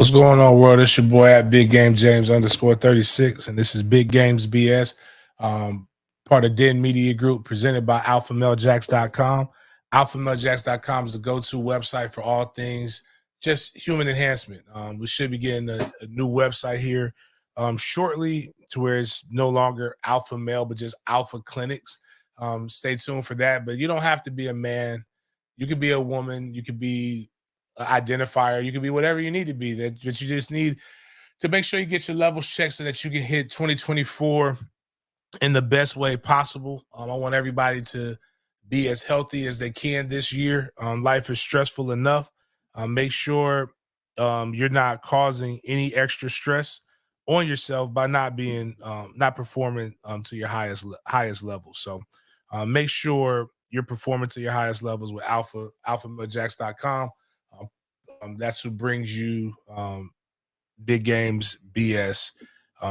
What's going on, world? It's your boy at Big Game James _36, and this is Big Games BS, part of Den Media Group, presented by AlphaMaleJax.com. AlphaMaleJax.com is the go-to website for all things just human enhancement. We should be getting a new website here shortly, to where it's no longer Alpha Male, but just Alpha Clinics. Stay tuned for that. But you don't have to be a man. You could be a woman. You could be identifier. You can be whatever you need to be. That you just need to make sure you get your levels checked so that you can hit 2024 in the best way possible. I want everybody to be as healthy as they can this year. Life is stressful enough. Make sure you're not causing any extra stress on yourself by not performing to your highest level. So make sure you're performing to your highest levels with AlphaMaleJax.com. That's who brings you Big Games BS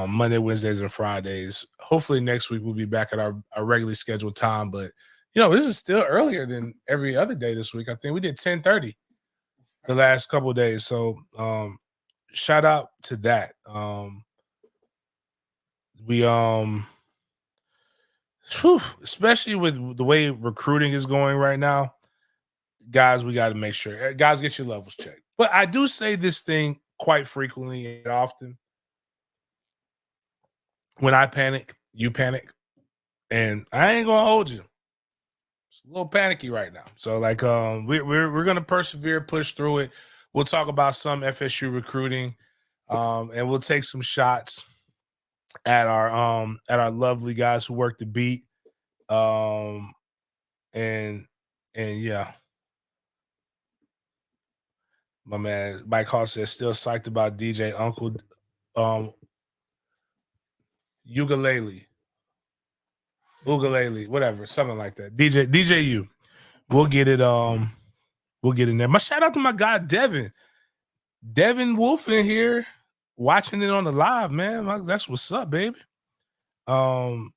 Monday, Wednesdays, and Fridays. Hopefully next week we'll be back at our regularly scheduled time. But, this is still earlier than every other day this week. I think we did 10:30 the last couple of days. So shout out to that. Especially with the way recruiting is going right now, guys, we got to make sure. Guys, get your levels checked. But I do say this thing quite frequently and often. When I panic, you panic. And I ain't gonna hold you. It's a little panicky right now. So we're gonna persevere, push through it. We'll talk about some FSU recruiting, and we'll take some shots at our lovely guys who work the beat. And yeah. My man Mike Hall says still psyched about DJ Uncle Ukulele, whatever, something like that. DJ U. We'll get it. We'll get in there. My shout out to my guy Devin Wolf in here, watching it on the live, man. That's what's up, baby. Andre,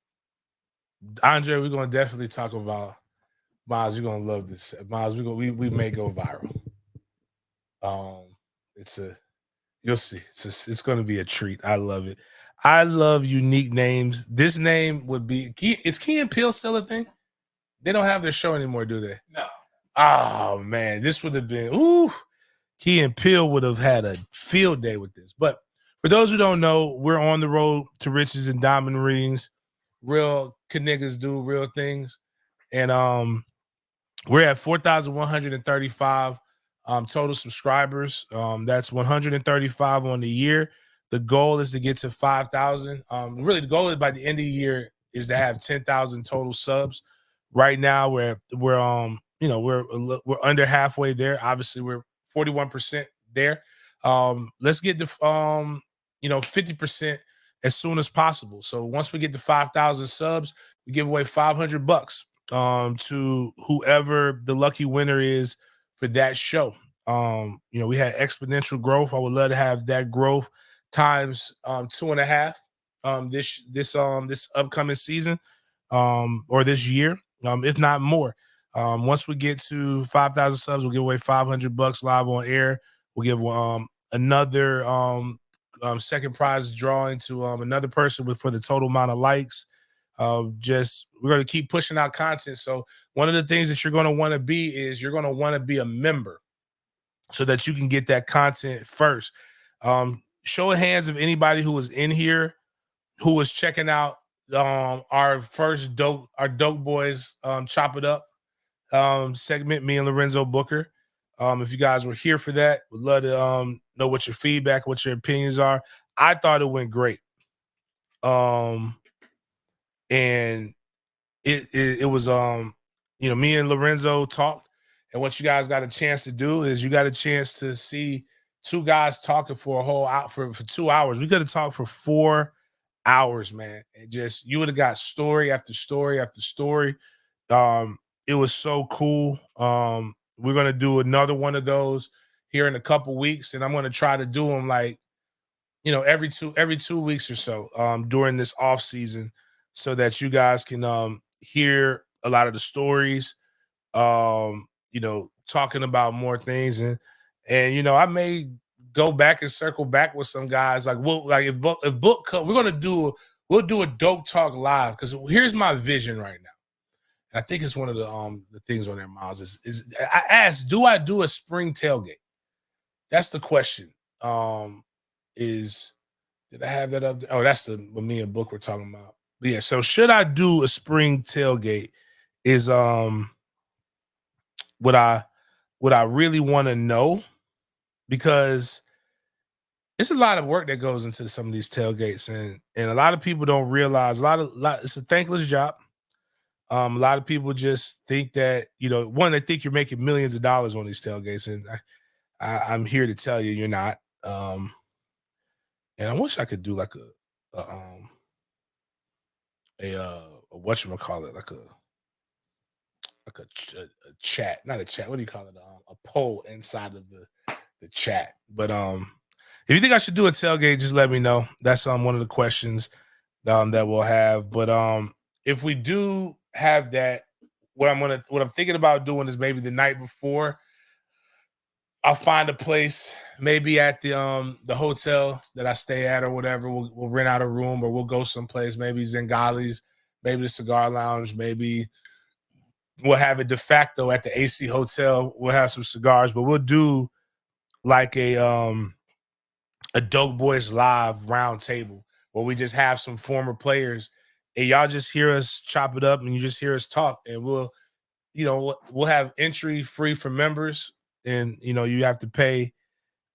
we're gonna definitely talk about Miles. You're gonna love this, Miles. We may go viral. You'll see. It's gonna be a treat. I love it. I love unique names. This name would be is Key and Peele still a thing? They don't have their show anymore, do they? No. Oh man, this would have been Key and Peele would have had a field day with this. But for those who don't know, we're on the road to riches and diamond rings. Real Kniggas do real things. And we're at 4,135 total subscribers. That's 135 on the year. The goal is to get to 5,000. Really, the goal is by the end of the year is to have 10,000 total subs. Right now, we're under halfway there. Obviously, we're 41% there. Let's get to 50% as soon as possible. So once we get to 5,000 subs, we give away $500 to whoever the lucky winner is for that show. We had exponential growth. I would love to have that growth times 2.5 this upcoming season or this year, if not more. Once we get to 5,000 subs, we'll give away $500 live on air. We'll give another second prize drawing to another person for the total amount of likes. We're going to keep pushing out content. So one of the things that you're going to want to be is you're going to want to be a member so that you can get that content first. Show of hands of anybody who was in here who was checking out our first Dope Boys Chop It Up segment, me and Lorenzo Booker. If you guys were here for that, would love to know what your feedback, what your opinions are. I thought it went great. And it was me and Lorenzo talked, and what you guys got a chance to do is you got a chance to see two guys talking for a whole for 2 hours. We could have talked for 4 hours, man. And just you would have got story after story after story. It was so cool. We're gonna do another one of those here in a couple weeks, and I'm gonna try to do them every 2 weeks or so during this off season, so that you guys can hear a lot of the stories, talking about more things. And I may go back and circle back with some guys. Like if book we'll do a dope talk live, because here's my vision right now. And I think it's one of the things on there, Miles, is I asked, do I do a spring tailgate? That's the question. Did I have that up there? Oh, that's what me and Book were talking about. But yeah, so should I do a spring tailgate? Is what I really want to know, because it's a lot of work that goes into some of these tailgates, and a lot of people don't realize it's a thankless job. A lot of people just think that, they think you're making millions of dollars on these tailgates, and I'm here to tell you you're not. And I wish I could do like a whatchamacallit, like a chat, not a chat. What do you call it? A poll inside of the chat. But if you think I should do a tailgate, just let me know. That's one of the questions that we'll have. But if we do have that, what I'm thinking about doing is maybe the night before, I'll find a place, maybe at the hotel that I stay at or whatever. We'll rent out a room, or we'll go someplace, maybe Zengali's, maybe the Cigar Lounge, maybe we'll have it de facto at the AC Hotel. We'll have some cigars, but we'll do like a Dope Boys Live round table where we just have some former players and y'all just hear us chop it up and you just hear us talk, and we'll have entry free for members, and you have to pay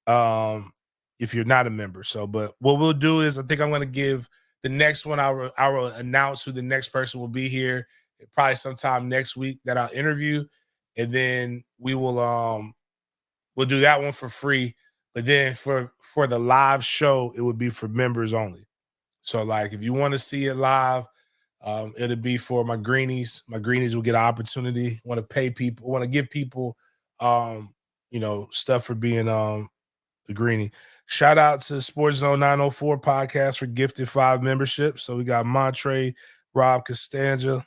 if you're not a member. So, but what we'll do is, I think I'm going to give the next one, I will announce who the next person will be here probably sometime next week that I'll interview, and then we will we'll do that one for free. But then for the live show, it would be for members only. So, like, if you want to see it live, it'll be for my greenies. My greenies will get an opportunity. Want to pay people, want to give people stuff for being the greenie. Shout out to Sports Zone 904 podcast for gifted 5 memberships. So we got Montre, Rob Costanza,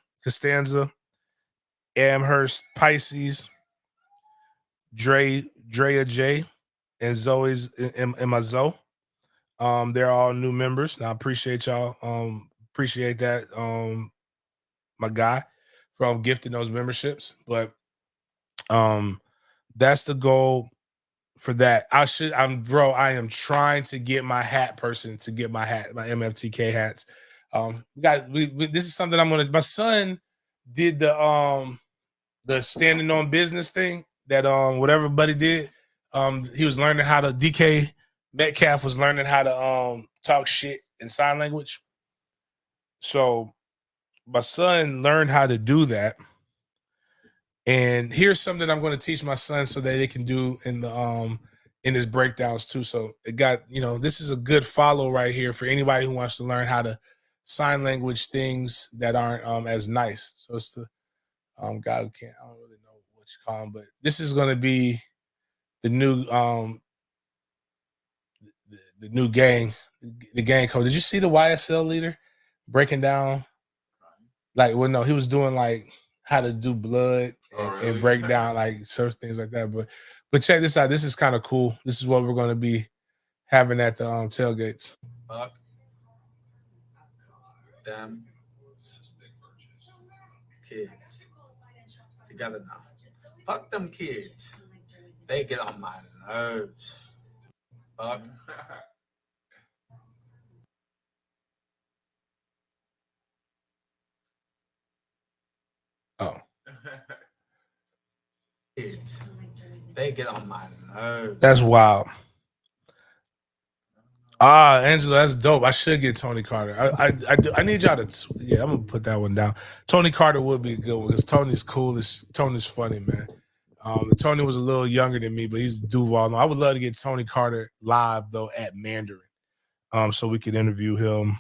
Amherst Pisces, Drea J, and Zoe's and my Zoe. They're all new members. And I appreciate y'all. Appreciate that. My guy from gifting those memberships. But that's the goal for that. I am trying to get my hat person to get my MFTK hats. This is something my son did the standing on business thing that what everybody did. He was learning how to, DK Metcalf was learning how to talk shit in sign language. So my son learned how to do that. And here's something I'm going to teach my son so that they can do in his breakdowns too. So it got, this is a good follow right here for anybody who wants to learn how to sign language things that aren't as nice. So it's the guy who can't, I don't really know what you call him, but this is going to be the new the new gang, the gang code. Did you see the YSL leader breaking down? Like, well, no, he was doing like how to do blood and break down like certain things like that. But check this out. This is kind of cool. This is what we're going to be having at the tailgates. Fuck them kids together now. Fuck them kids. They get on my nerves. Fuck. Oh. Kids. They get on my nerves. That's wild. Angela, that's dope. I should get Tony Carter. I need y'all to. Yeah, I'm gonna put that one down. Tony Carter would be a good one because Tony's cool. Tony's funny, man. Tony was a little younger than me, but he's Duval. I would love to get Tony Carter live though at Mandarin, so we could interview him.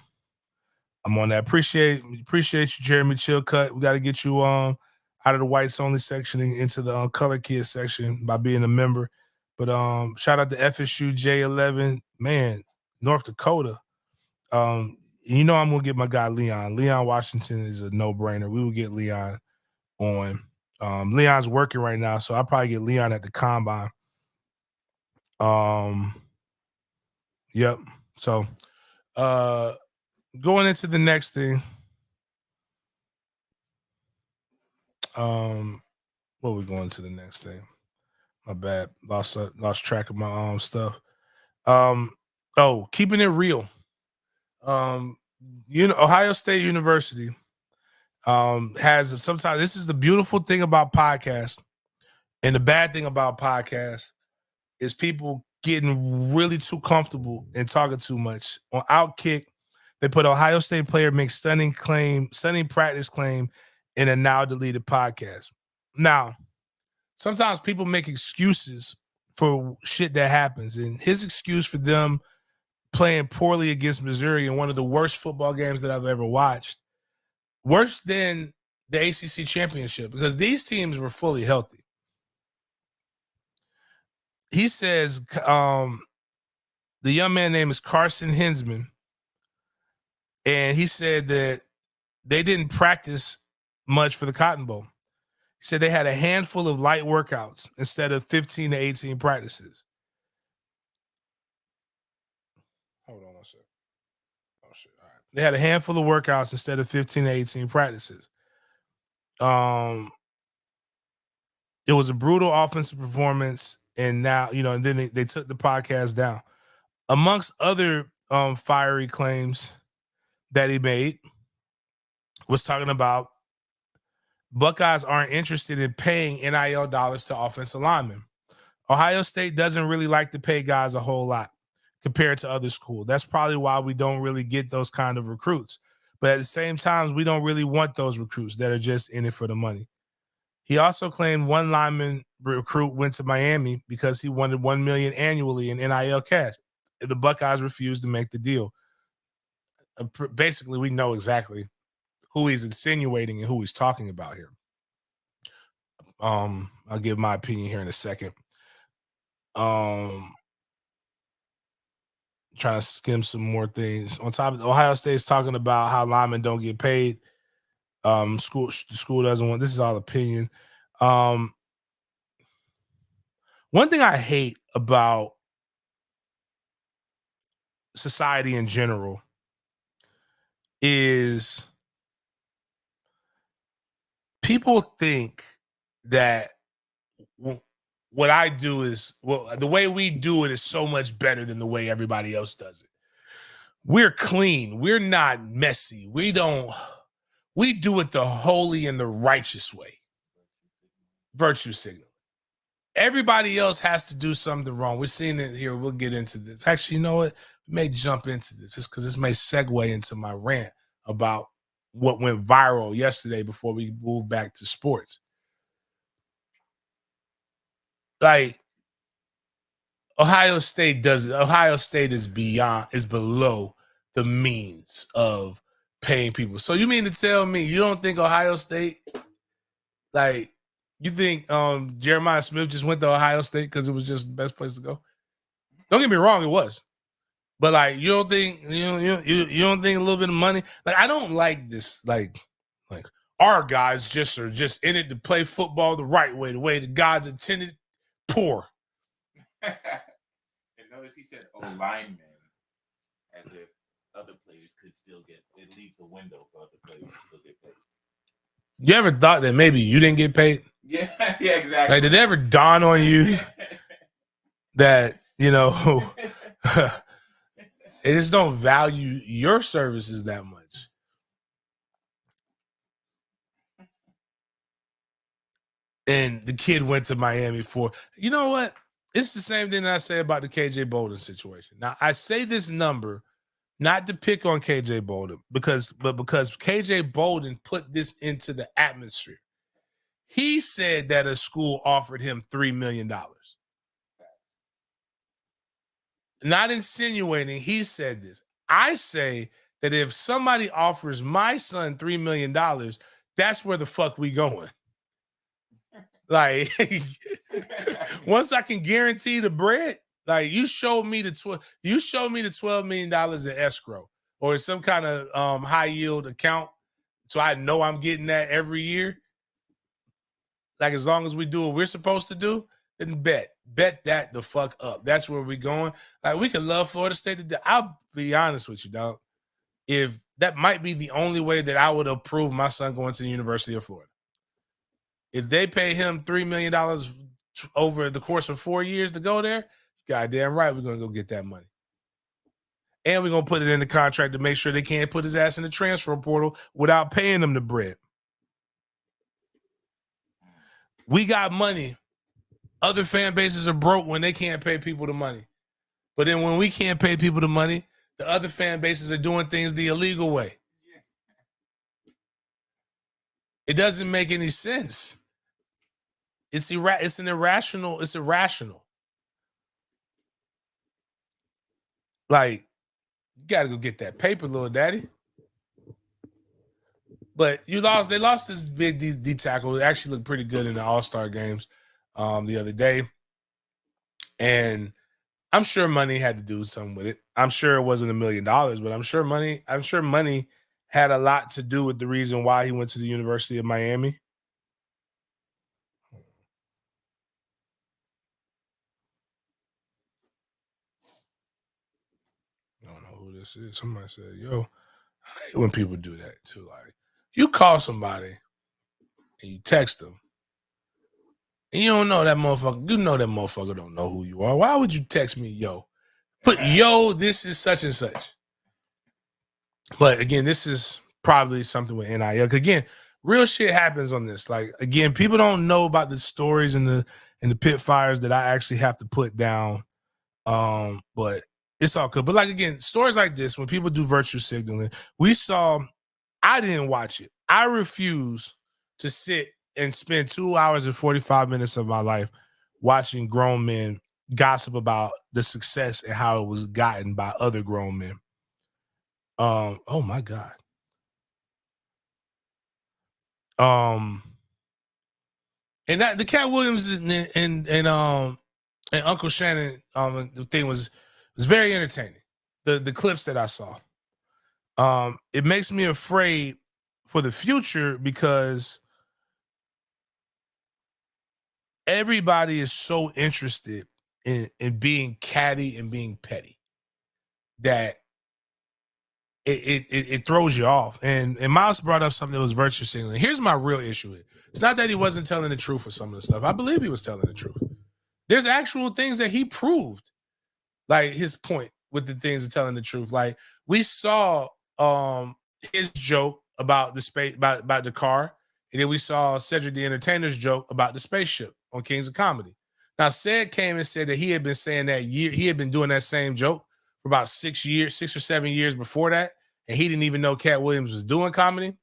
I'm on that. Appreciate you, Jeremy Chilcutt. We got to get you out of the whites only section and into the color kid section by being a member. But shout out to FSU J11, man, North Dakota. I'm gonna get my guy Leon. Leon Washington is a no-brainer. We will get Leon on. Leon's working right now, so I'll probably get Leon at the combine. Yep. So going into the next thing. What are we going to the next thing? My bad. Lost track of my stuff. Keeping it real. Ohio State University has sometimes this is the beautiful thing about podcasts, and the bad thing about podcasts is people getting really too comfortable and talking too much. On Outkick, they put Ohio State player makes stunning practice claim in a now deleted podcast. Now, sometimes people make excuses for shit that happens, and his excuse for them playing poorly against Missouri in one of the worst football games that I've ever watched, worse than the ACC championship, because these teams were fully healthy. He says the young man name is Carson Hinsman, and he said that they didn't practice much for the Cotton Bowl. He said they had a handful of light workouts instead of 15 to 18 practices. Hold on one second. Oh, shit. All right. They had a handful of workouts instead of 15 to 18 practices. It was a brutal offensive performance, and now, and then they took the podcast down. Amongst other fiery claims that he made was talking about Buckeyes aren't interested in paying NIL dollars to offensive linemen. Ohio State doesn't really like to pay guys a whole lot compared to other schools. That's probably why we don't really get those kind of recruits. But at the same time, we don't really want those recruits that are just in it for the money. He also claimed one lineman recruit went to Miami because he wanted $1 million annually in NIL cash. The Buckeyes refused to make the deal. Basically, we know exactly who he's insinuating and who he's talking about here. I'll give my opinion here in a second. Trying to skim some more things. On top of Ohio State's talking about how linemen don't get paid. School doesn't want. This is all opinion. One thing I hate about society in general is people think that what I do is, the way we do it is so much better than the way everybody else does it. We're clean. We're not messy. We do it the holy and the righteous way. Virtue signal. Everybody else has to do something wrong. We're seeing it here. We'll get into this. Actually, you know what? We may jump into this just because this may segue into my rant about what went viral yesterday before we move back to sports. Like, Ohio State is below the means of paying people. So you mean to tell me you don't think Ohio State, like, you think Jeremiah Smith just went to Ohio State because it was just the best place to go? Don't get me wrong, it was. But like, you don't think you don't think a little bit of money? Like, I don't like this. Like our guys are just in it to play football the right way, the way the gods intended. Poor. And notice he said, linemen, as if other players could still get. It leaves a window for other players to still get paid. You ever thought that maybe you didn't get paid? Yeah, exactly. Like, did it ever dawn on you that, they just don't value your services that much? And the kid went to Miami for, you know what? It's the same thing that I say about the KJ Bolden situation. Now, I say this number not to pick on KJ Bolden, because KJ Bolden put this into the atmosphere. He said that a school offered him $3 million. Not insinuating, he said this. I say that if somebody offers my son $3 million, that's where the fuck we going. Like, once I can guarantee the bread, like, you showed me the $12 million in escrow or some kind of high yield account, so I know I'm getting that every year. Like, as long as we do what we're supposed to do, Then bet that the fuck up. That's where we going. Like, we can love Florida State. I'll be honest with you, dog. If that might be the only way that I would approve my son going to the University of Florida. If they pay him $3 million over the course of 4 years to go there, goddamn right, we're going to go get that money. And we're going to put it in the contract to make sure they can't put his ass in the transfer portal without paying him the bread. We got money. Other fan bases are broke when they can't pay people the money. But then when we can't pay people the money, the other fan bases are doing things the illegal way. It doesn't make any sense. It's irrational. Like, you got to go get that paper, little daddy. But they lost this big D tackle. It actually looked pretty good in the All-Star games the other day. And I'm sure money had to do something with it. I'm sure it wasn't $1 million, but I'm sure money had a lot to do with the reason why he went to the University of Miami. I don't know who this is. Somebody said, yo, I hate when people do that too. Like, you call somebody and you text them, and you don't know that motherfucker. You know that motherfucker don't know who you are. Why would you text me, yo? Put, yo, this is such and such. But again, this is probably something with NIL. Again, real shit happens on this. Like, again, people don't know about the stories and the pit fires that I actually have to put down. But it's all good. But like, again, stories like this, when people do virtue signaling, I didn't watch it. I refuse to sit and spend 2 hours and 45 minutes of my life watching grown men gossip about the success and how it was gotten by other grown men. Oh my God. And that the Cat Williams and Uncle Shannon the thing was very entertaining. The clips that I saw. It makes me afraid for the future because everybody is so interested in being catty and being petty that it throws you off. And Miles brought up something that was virtue signaling. Here's my real issue with it. It's not that he wasn't telling the truth for some of the stuff. I believe he was telling the truth. There's actual things that he proved, like his point with the things of telling the truth. Like, we saw his joke about the space about the car, and then we saw Cedric the Entertainer's joke about the spaceship on Kings of Comedy. Now, Ced came and said that he had been saying that he had been doing that same joke for about 6 or 7 years before that, and he didn't even know Cat Williams was doing comedy.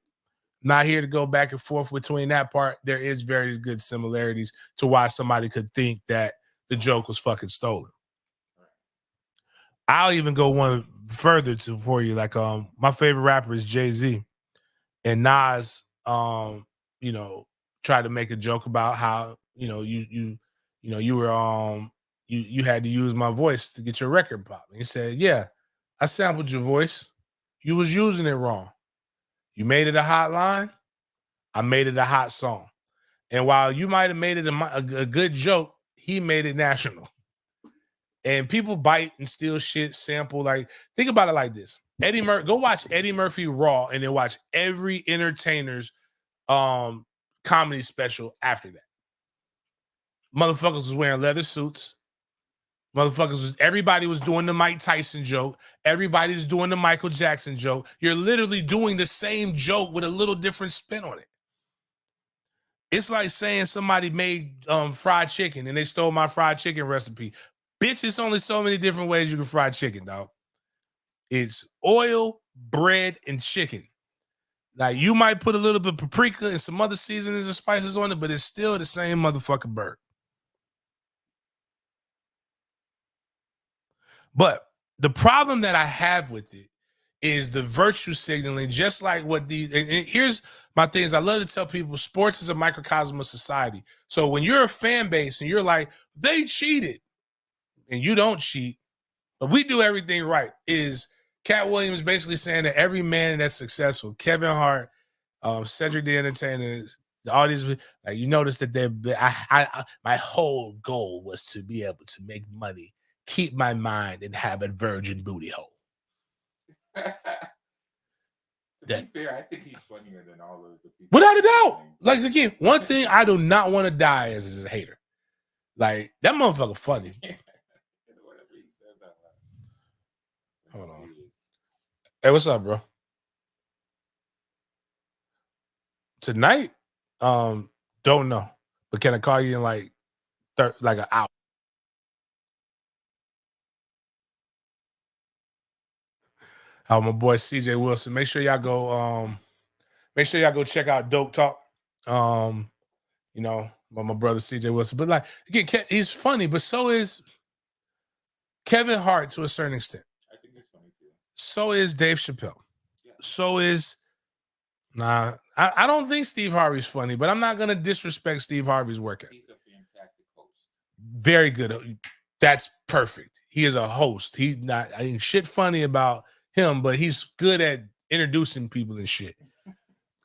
Not here to go back and forth between that part. There is very good similarities to why somebody could think that the joke was fucking stolen. I'll even go one further for you. Like, my favorite rapper is Jay-Z, and Nas, tried to make a joke about how, you had to use my voice to get your record popping. He said, yeah, I sampled your voice. You was using it wrong. You made it a hot line. I made it a hot song. And while you might have made it a good joke, he made it national. And people bite and steal shit, sample. Like, think about it like this. Go watch Eddie Murphy Raw and then watch every entertainer's comedy special after that. Motherfuckers was wearing leather suits. Everybody was doing the Mike Tyson joke. Everybody's doing the Michael Jackson joke. You're literally doing the same joke with a little different spin on it. It's like saying somebody made fried chicken and they stole my fried chicken recipe. Bitch, it's only so many different ways you can fry chicken, dog. It's oil, bread, and chicken. Like, you might put a little bit of paprika and some other seasonings and spices on it, but it's still the same motherfucking bird. But the problem that I have with it is the virtue signaling, just like what these, and here's my thing is I love to tell people sports is a microcosm of society. So when you're a fan base and you're like, they cheated, and you don't cheat, but we do everything right, is Cat Williams basically saying that every man that's successful, Kevin Hart, Cedric the Entertainer, The audience, like you notice that my whole goal was to be able to make money, keep my mind, and have a virgin booty hole. To be fair, I think he's funnier than all of the people. Without a doubt. Like again, one thing I do not want to die as is a hater. Like that motherfucker funny. Hold on. Hey, what's up, bro? Tonight, don't know. But can I call you in like an hour? My boy CJ Wilson. Make sure y'all go check out Dope Talk. You know, by my brother CJ Wilson. But like again, he's funny, but so is Kevin Hart to a certain extent. I think it's funny too. So is Dave Chappelle. Yeah. So is I don't think Steve Harvey's funny, but I'm not gonna disrespect Steve Harvey's work ethic. He's a fantastic host. Very good. That's perfect. He is a host. He's not shit funny about him, but he's good at introducing people and shit.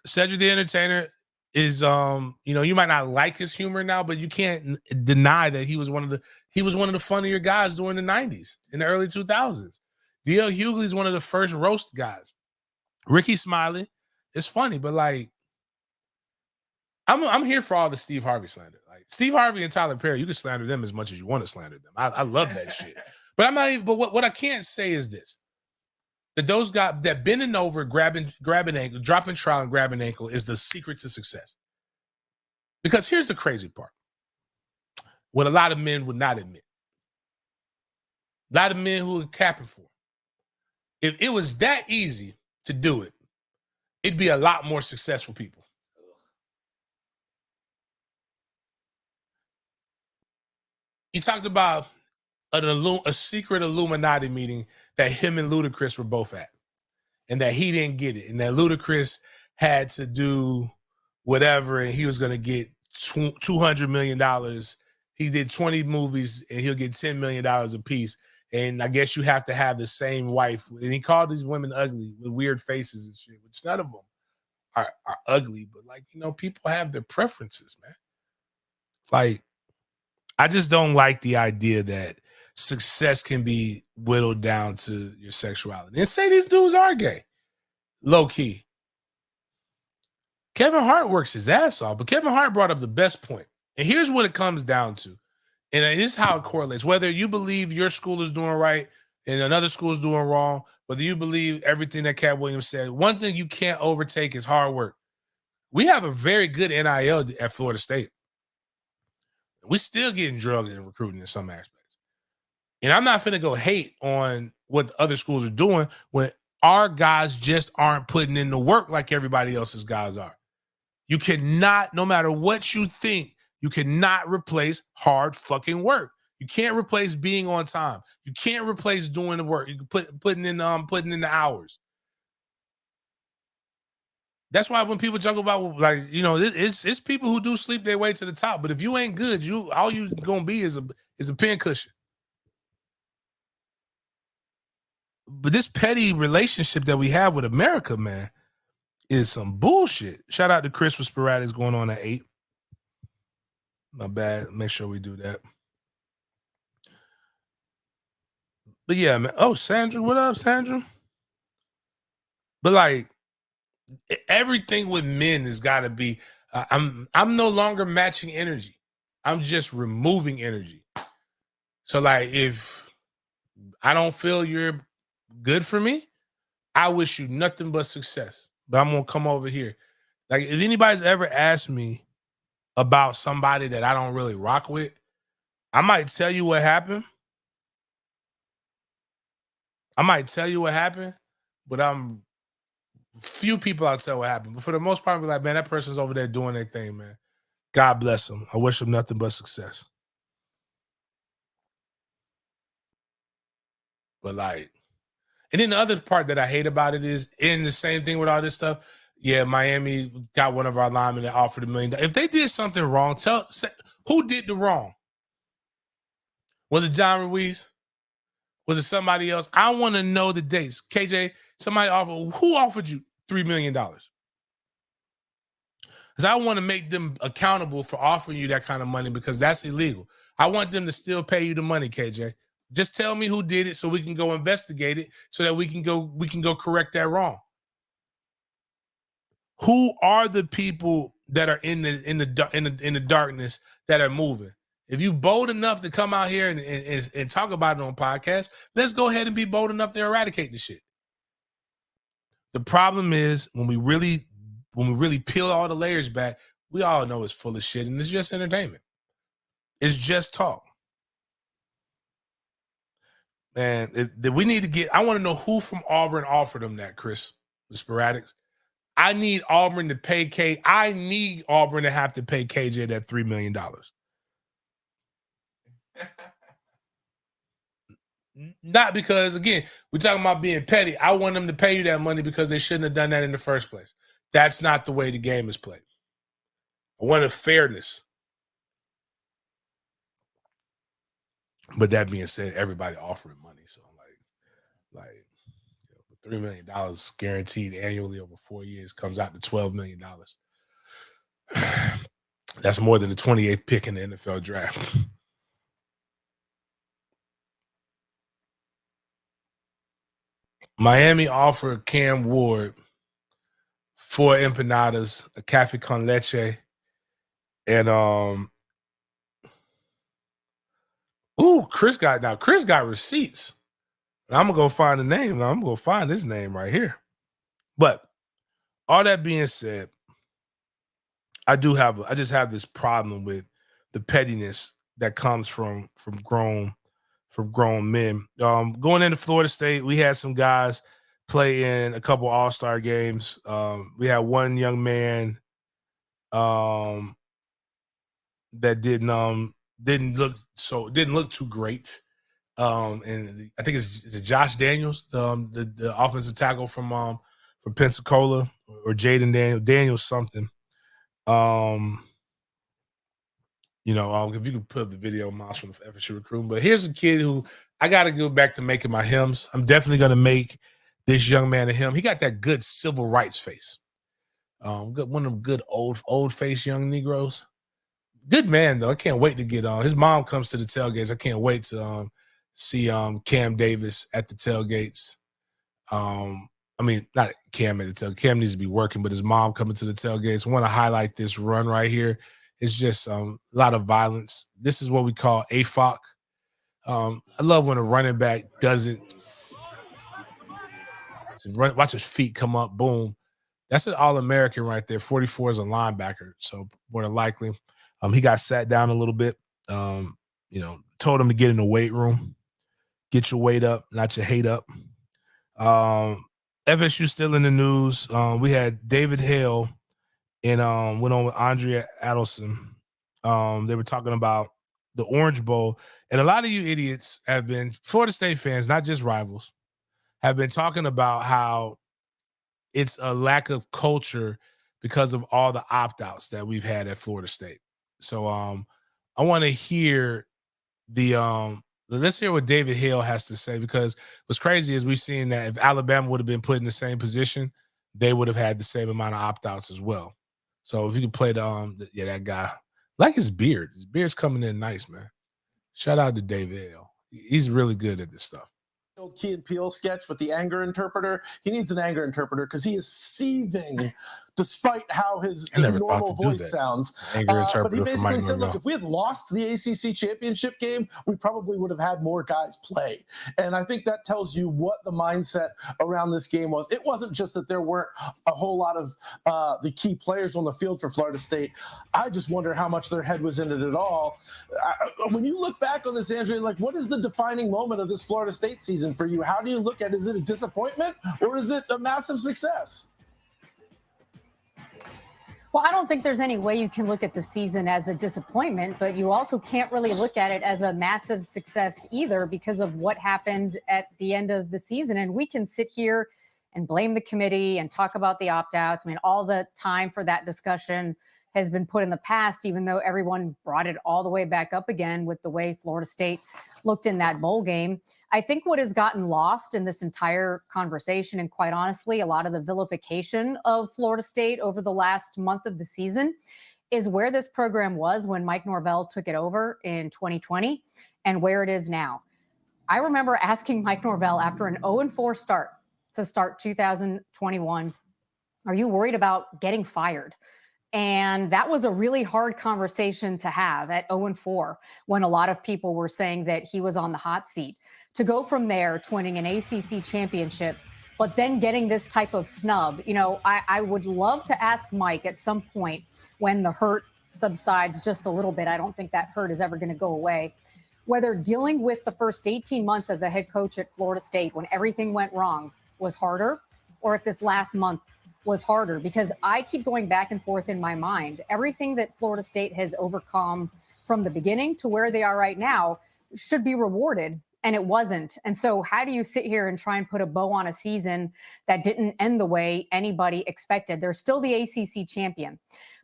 Cedric the Entertainer is you might not like his humor now, but you can't deny that he was one of the funnier guys during the 90s in the early 2000s. D.L. Hughley is one of the first roast guys. Ricky Smiley is funny, but like I'm here for all the Steve Harvey slander. Like Steve Harvey and Tyler Perry, you can slander them as much as you want to slander them. I love that shit. But I'm not even, but what I can't say is this. That those guys that bending over, grabbing ankle, dropping trowel and grabbing ankle is the secret to success. Because here's the crazy part. What a lot of men would not admit. A lot of men who are capping for. If it was that easy to do it, it'd be a lot more successful people. He talked about a secret Illuminati meeting that him and Ludacris were both at, and that he didn't get it, and that Ludacris had to do whatever, and he was going to get $200 million. He did 20 movies, and he'll get $10 million a piece. And I guess you have to have the same wife. And he called these women ugly with weird faces and shit, which none of them are ugly. But like, people have their preferences, man. Like, I just don't like the idea that success can be whittled down to your sexuality. And say these dudes are gay. Low key. Kevin Hart works his ass off, but Kevin Hart brought up the best point. And here's what it comes down to. And here's how it correlates. Whether you believe your school is doing right and another school is doing wrong, whether you believe everything that Cat Williams said, one thing you can't overtake is hard work. We have a very good NIL at Florida State. We're still getting drugged and recruiting in some aspects. And I'm not finna go hate on what the other schools are doing when our guys just aren't putting in the work like everybody else's guys are. You cannot, no matter what you think, you cannot replace hard fucking work. You can't replace being on time. You can't replace doing the work. You can putting in the hours. That's why when people joke about, like, it's people who do sleep their way to the top. But if you ain't good, all you gonna be is a pin cushion. But this petty relationship that we have with America, man, is some bullshit. Shout out to Chris with Sporadics going on at 8. My bad. Make sure we do that. But yeah, man. Oh, Sandra, what up, Sandra? But like, everything with men has got to be. I'm no longer matching energy. I'm just removing energy. So like, if I don't feel you're good for me, I wish you nothing but success. But I'm gonna come over here. Like, if anybody's ever asked me about somebody that I don't really rock with, I might tell you what happened. But few people I'll tell what happened. But for the most part, I'll be like, man, that person's over there doing their thing, man. God bless them. I wish them nothing but success. But like, and then the other part that I hate about it is, in the same thing with all this stuff, yeah, Miami got one of our linemen that offered $1 million. If they did something wrong, say, who did the wrong? Was it John Ruiz? Was it somebody else? I want to know the dates. KJ, who offered you $3 million? Because I want to make them accountable for offering you that kind of money because that's illegal. I want them to still pay you the money, KJ. Just tell me who did it so we can go investigate it so that we can go correct that wrong. Who are the people that are in the darkness that are moving? If you bold enough to come out here and talk about it on podcast, let's go ahead and be bold enough to eradicate the shit. The problem is when we really peel all the layers back, we all know it's full of shit and it's just entertainment. It's just talk. Man, we need to get, I want to know who from Auburn offered them that, Chris, the Sporadics. I need Auburn to pay I need Auburn to have to pay KJ that $3 million. Not because, again, we're talking about being petty. I want them to pay you that money because they shouldn't have done that in the first place. That's not the way the game is played. I wanted fairness. But that being said, everybody offering money. So $3 million guaranteed annually over 4 years comes out to $12 million. That's more than the 28th pick in the NFL draft. Miami offered Cam Ward 4 empanadas, a cafe con leche, and Chris got receipts. And I'm gonna go find the name. I'm gonna find this name right here. But all that being said, I just have this problem with the pettiness that comes from grown men. Going into Florida State, we had some guys play in a couple All-Star games. We had one young man that didn't look too great. And I think it's Josh Daniels, the offensive tackle from Pensacola, or Jaden Daniels something. If you could put up the video, Miles, from the FSU recruit. But here's a kid who I got to go back to making my hymns. I'm definitely going to make this young man a hymn. He got that good civil rights face. One of them good old face young Negroes. Good man though. I can't wait to get on. His mom comes to the tailgates. I can't wait to see Cam Davis at the tailgates. Not Cam at the tailgate. Cam needs to be working, but his mom coming to the tailgates. I want to highlight this run right here. It's just a lot of violence. This is what we call AFOC. I love when a running back doesn't watch his feet come up, boom. That's an All-American right there. 44 is a linebacker, so more than likely. He got sat down a little bit. Told him to get in the weight room. Get your weight up, not your hate up. FSU still in the news. We had David Hale and went on with Andrea Adelson. They were talking about the Orange Bowl. And a lot of you idiots have been, Florida State fans, not just rivals, have been talking about how it's a lack of culture because of all the opt-outs that we've had at Florida State. So I want to hear let's hear what David Hale has to say, because what's crazy is we've seen that if Alabama would have been put in the same position, they would have had the same amount of opt-outs as well. So if you could play that guy. I like his beard. His beard's coming in nice, man. Shout out to David Hale. He's really good at this stuff. Old Key and Peele sketch with the anger interpreter. He needs an anger interpreter because he is seething despite how his normal voice sounds. But he basically said, look, if we had lost the ACC championship game, we probably would have had more guys play. And I think that tells you what the mindset around this game was. It wasn't just that there weren't a whole lot of the key players on the field for Florida State. I just wonder how much their head was in it at all. When you look back on this, Andrea, what is the defining moment of this Florida State season for you? How do you look at it? Is it a disappointment or is it a massive success? Well, I don't think there's any way you can look at the season as a disappointment, but you also can't really look at it as a massive success either because of what happened at the end of the season. And we can sit here and blame the committee and talk about the opt-outs. I mean, all the time for that discussion has been put in the past, even though everyone brought it all the way back up again with the way Florida State looked in that bowl game. I think what has gotten lost in this entire conversation, and quite honestly, a lot of the vilification of Florida State over the last month of the season, is where this program was when Mike Norvell took it over in 2020 and where it is now. I remember asking Mike Norvell after an 0-4 start to start 2021, are you worried about getting fired? And that was a really hard conversation to have at 0-4 when a lot of people were saying that he was on the hot seat. To go from there to winning an ACC championship, but then getting this type of snub, you know, I would love to ask Mike at some point when the hurt subsides just a little bit. I don't think that hurt is ever going to go away. Whether dealing with the first 18 months as the head coach at Florida State when everything went wrong was harder, or if this last month was harder, because I keep going back and forth in my mind. Everything that Florida State has overcome from the beginning to where they are right now should be rewarded, and it wasn't. And so how do you sit here and try and put a bow on a season that didn't end the way anybody expected? They're still the ACC champion,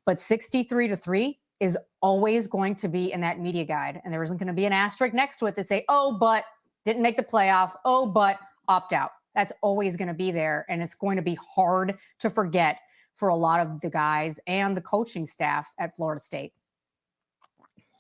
but 63-3 is always going to be in that media guide, and there isn't going to be an asterisk next to it that say, oh, but didn't make the playoff, oh, but opt out. That's always going to be there, and it's going to be hard to forget for a lot of the guys and the coaching staff at Florida State.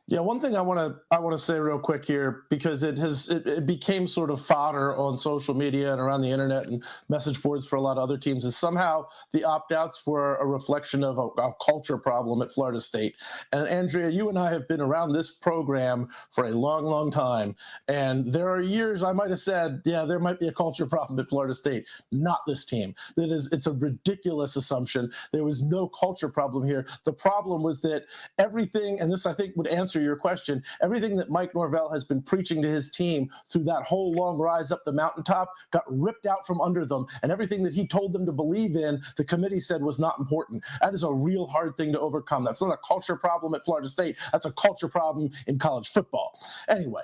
Yeah, one thing I want to say real quick here, because it became sort of fodder on social media and around the internet and message boards for a lot of other teams, is somehow the opt-outs were a reflection of a culture problem at Florida State. And Andrea, you and I have been around this program for a long, long time, and there are years I might have said, yeah, there might be a culture problem at Florida State. Not this team. It's a ridiculous assumption. There was no culture problem here. The problem was that everything, and this I think would answer your question, everything that Mike Norvell has been preaching to his team through that whole long rise up the mountaintop got ripped out from under them, and everything that he told them to believe in, the committee said was not important. That is a real hard thing to overcome. That's not a culture problem at Florida State. That's a culture problem in college football. Anyway.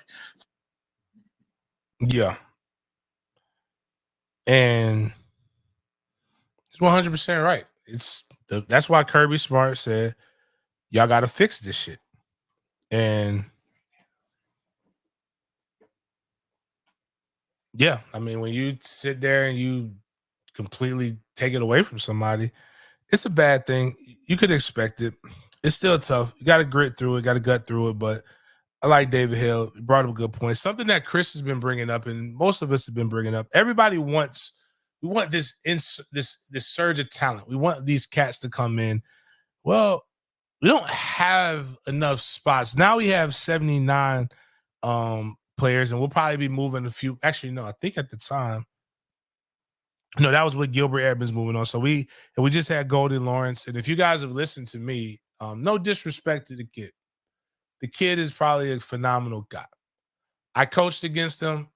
Yeah. And he's 100% right. That's why Kirby Smart said, y'all got to fix this shit. And yeah, I mean, when you sit there and you completely take it away from somebody, it's a bad thing. You could expect it. It's still tough. You got to grit through it, got to gut through it. But I like David Hill. He brought up a good point. Something that Chris has been bringing up, and most of us have been bringing up. Everybody wants, we want this surge of talent. We want these cats to come in. Well, we don't have enough spots. Now we have 79 players, and we'll probably be moving a few. Actually, no, I think at the time, no, that was with Gilbert Edmonds moving on. So we just had Goldie Lawrence. And if you guys have listened to me, no disrespect to the kid. The kid is probably a phenomenal guy. I coached against him.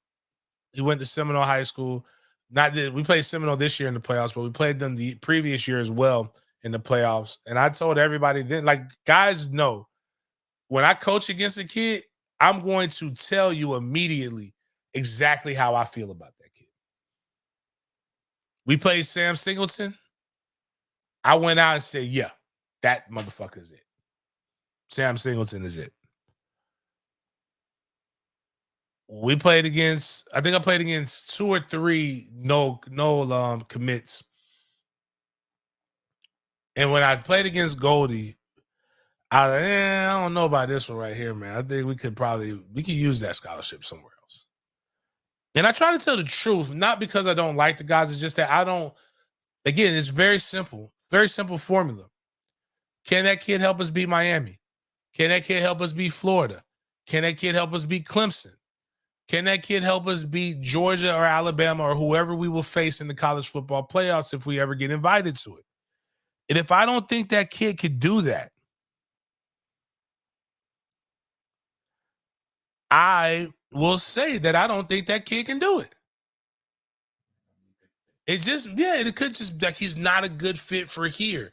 He went to Seminole High School. We played Seminole this year in the playoffs, but we played them the previous year as well in the playoffs. And I told everybody then, like, guys know, when I coach against a kid, I'm going to tell you immediately exactly how I feel about that kid. We played Sam Singleton. I went out and said, yeah, that motherfucker is it. Sam Singleton is it. We played against, I think I played against 2 or 3 no commits. And when I played against Goldie, I was like, I don't know about this one right here, man. I think we could use that scholarship somewhere else. And I try to tell the truth, not because I don't like the guys. It's just that again, it's very simple formula. Can that kid help us beat Miami? Can that kid help us beat Florida? Can that kid help us beat Clemson? Can that kid help us beat Georgia or Alabama or whoever we will face in the college football playoffs if we ever get invited to it? And if I don't think that kid could do that, I will say that I don't think that kid can do it. It could just like he's not a good fit for here.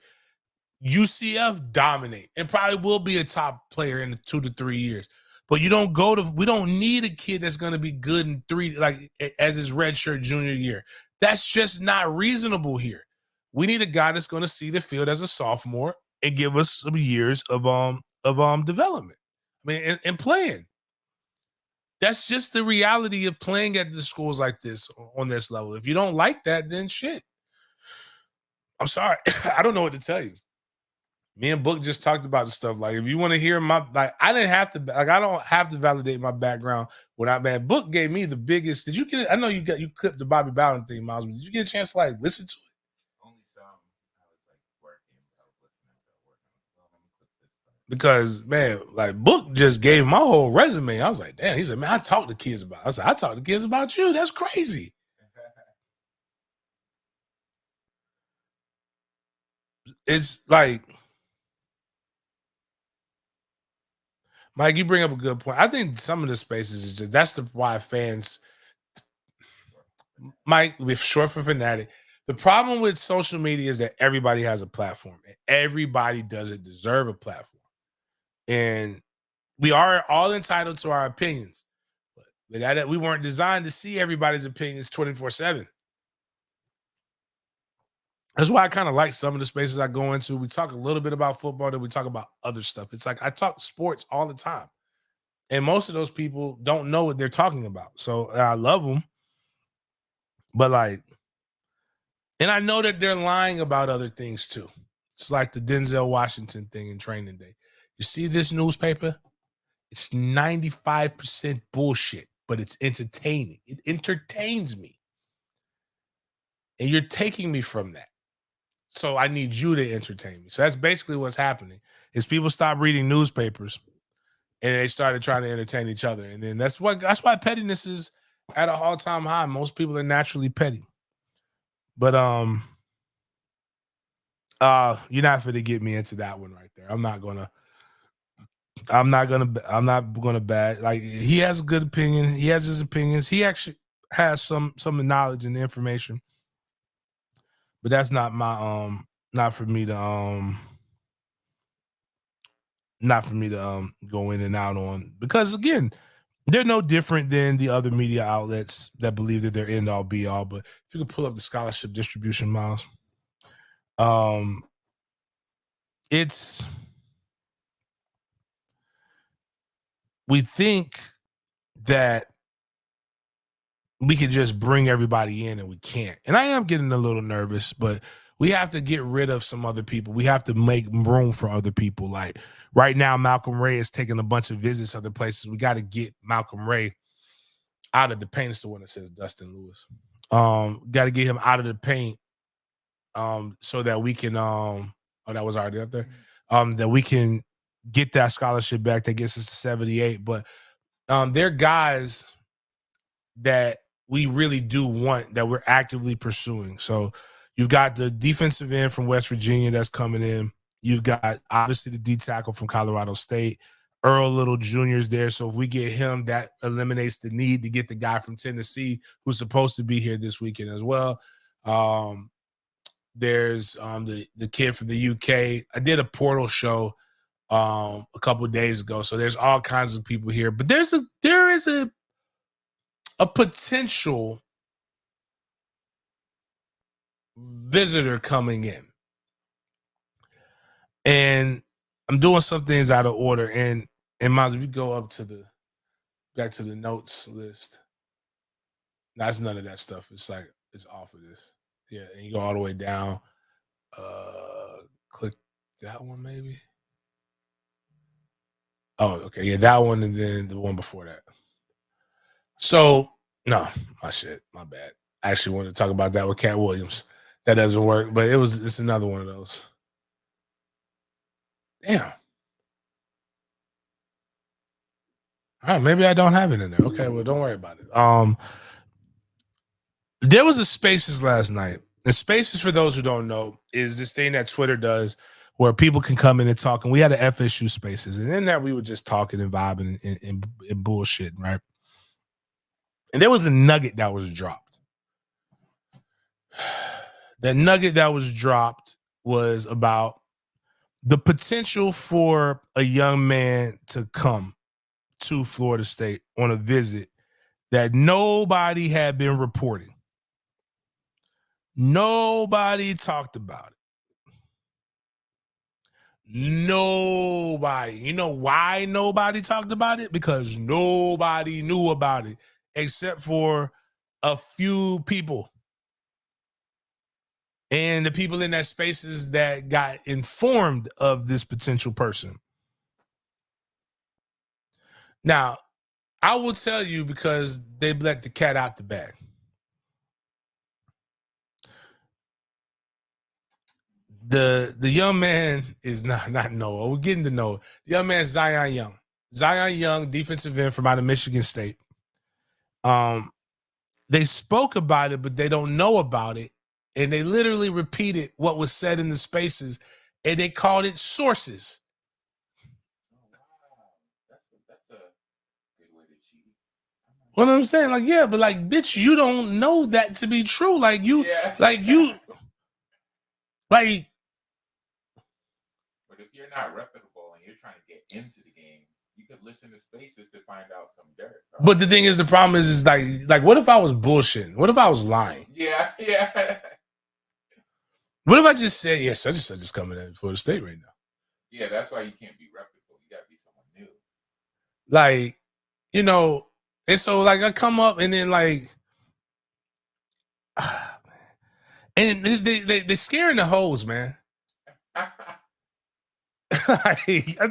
UCF dominate and probably will be a top player in 2 to 3 years. But we don't need a kid that's going to be good in 3, like as his redshirt junior year. That's just not reasonable here. We need a guy that's going to see the field as a sophomore and give us some years of development. I mean, and playing. That's just the reality of playing at the schools like this on this level. If you don't like that, then shit. I'm sorry. I don't know what to tell you. Me and Book just talked about the stuff. Like, if you want to hear I didn't have to, I don't have to validate my background man. Book gave me the biggest. Did you get it? I know you clipped the Bobby Bowden thing, Miles, but did you get a chance to listen to it? Only some. I was working. I was listening to working. Because, man, Book just gave my whole resume. I was like, damn. He said, man, I talked to kids about it. I said, I talked to kids about you. That's crazy. It's like, Mike, you bring up a good point. I think some of the spaces is just, that's why fans, Mike, with short for fanatic. The problem with social media is that everybody has a platform and everybody doesn't deserve a platform. And we are all entitled to our opinions, but we weren't designed to see everybody's opinions 24/7. That's why I kind of like some of the spaces I go into. We talk a little bit about football, then we talk about other stuff. It's like I talk sports all the time. And most of those people don't know what they're talking about. So I love them. But and I know that they're lying about other things too. It's like the Denzel Washington thing in Training Day. You see this newspaper? It's 95% bullshit, but it's entertaining. It entertains me. And you're taking me from that. So I need you to entertain me. So that's basically what's happening is people stop reading newspapers and they started trying to entertain each other. And then that's why pettiness is at an all-time high. Most people are naturally petty. But you're not going to get me into that one right there. I'm not gonna bad. Like, he has a good opinion. He has his opinions. He actually has some knowledge and information. But that's not my not for me to go in and out on, because again, they're no different than the other media outlets that believe that they're end all be all. But if you could pull up the scholarship distribution, Miles, we think that we could just bring everybody in, and we can't. And I am getting a little nervous, but we have to get rid of some other people. We have to make room for other people. Like right now, Malcolm Ray is taking a bunch of visits other places. We got to get Malcolm Ray out of the paint. It's the one that says Dustin Lewis. Got to get him out of the paint so that we can that was already up there. That we can get that scholarship back that gets us to 78. But they're guys that we really do want, that we're actively pursuing. So you've got the defensive end from West Virginia that's coming in. You've got obviously the D tackle from Colorado State. Earl Little Jr. is there. So if we get him, that eliminates the need to get the guy from Tennessee who's supposed to be here this weekend as well. There's the kid from the UK. I did a portal show a couple of days ago. So there's all kinds of people here. But there is a potential visitor coming in. And I'm doing some things out of order. And Miles, if you go up to back to the notes list, that's none of that stuff. It's like, it's off of this. Yeah, and you go all the way down. Click that one maybe. Oh, okay. Yeah, that one, and then the one before that. So, no, my bad. I actually wanted to talk about that with Cat Williams. That doesn't work, but it's another one of those. Damn. All right, maybe I don't have it in there. Okay, well, don't worry about it. There was a Spaces last night. And Spaces, for those who don't know, is this thing that Twitter does where people can come in and talk. And we had an FSU Spaces. And in that, we were just talking and vibing and bullshitting, right? And there was a nugget that was dropped. That nugget that was dropped was about the potential for a young man to come to Florida State on a visit that nobody had been reporting. Nobody talked about it. Nobody. You know why nobody talked about it? Because nobody knew about it except for a few people. And the people in that spaces that got informed of this potential person. Now, I will tell you because they let the cat out the bag. The young man is not Noah. We're getting to Noah. The young man is Zion Young. Zion Young, defensive end from out of Michigan State. They spoke about it, but they don't know about it. And they literally repeated what was said in the spaces, and they called it sources. That's a good way to cheat. What I'm saying, like, yeah, but like, bitch, you don't know that to be true. Like you, like you, like. But if you're not reputable and you're trying to get into the game, you could listen to spaces to find out some dirt. Bro. But the thing is, the problem is like, what if I was bullshitting? What if I was lying? Yeah. What if I just said, yes, I just coming in for the state right now? Yeah, that's why you can't be reputable. You gotta be someone new. Like, you know, and so like I come up and then like, and they're scaring the hoes, man. I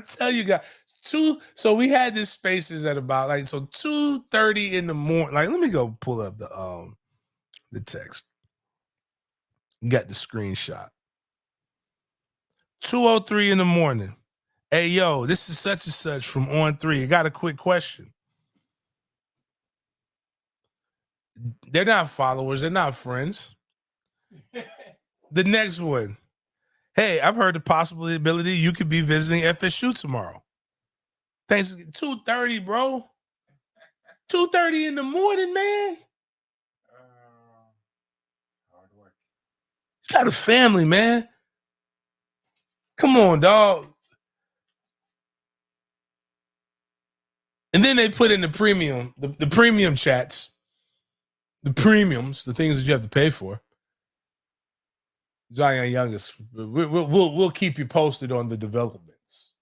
tell you guys, so we had this spaces at about like 2:30 in the morning. Like, let me go pull up the text. You got the screenshot. 2:03 in the morning. Hey, yo, this is such and such from On 3. I got a quick question. They're not followers. They're not friends. The next one. Hey, I've heard the possibility you could be visiting FSU tomorrow. Thanks. 2:30, bro. 2:30 in the morning, man. Hard work. You got a family, man. Come on, dog. And then they put in the premium, the premium chats, the premiums, the things that you have to pay for. Zion Youngest, we'll keep you posted on the developments.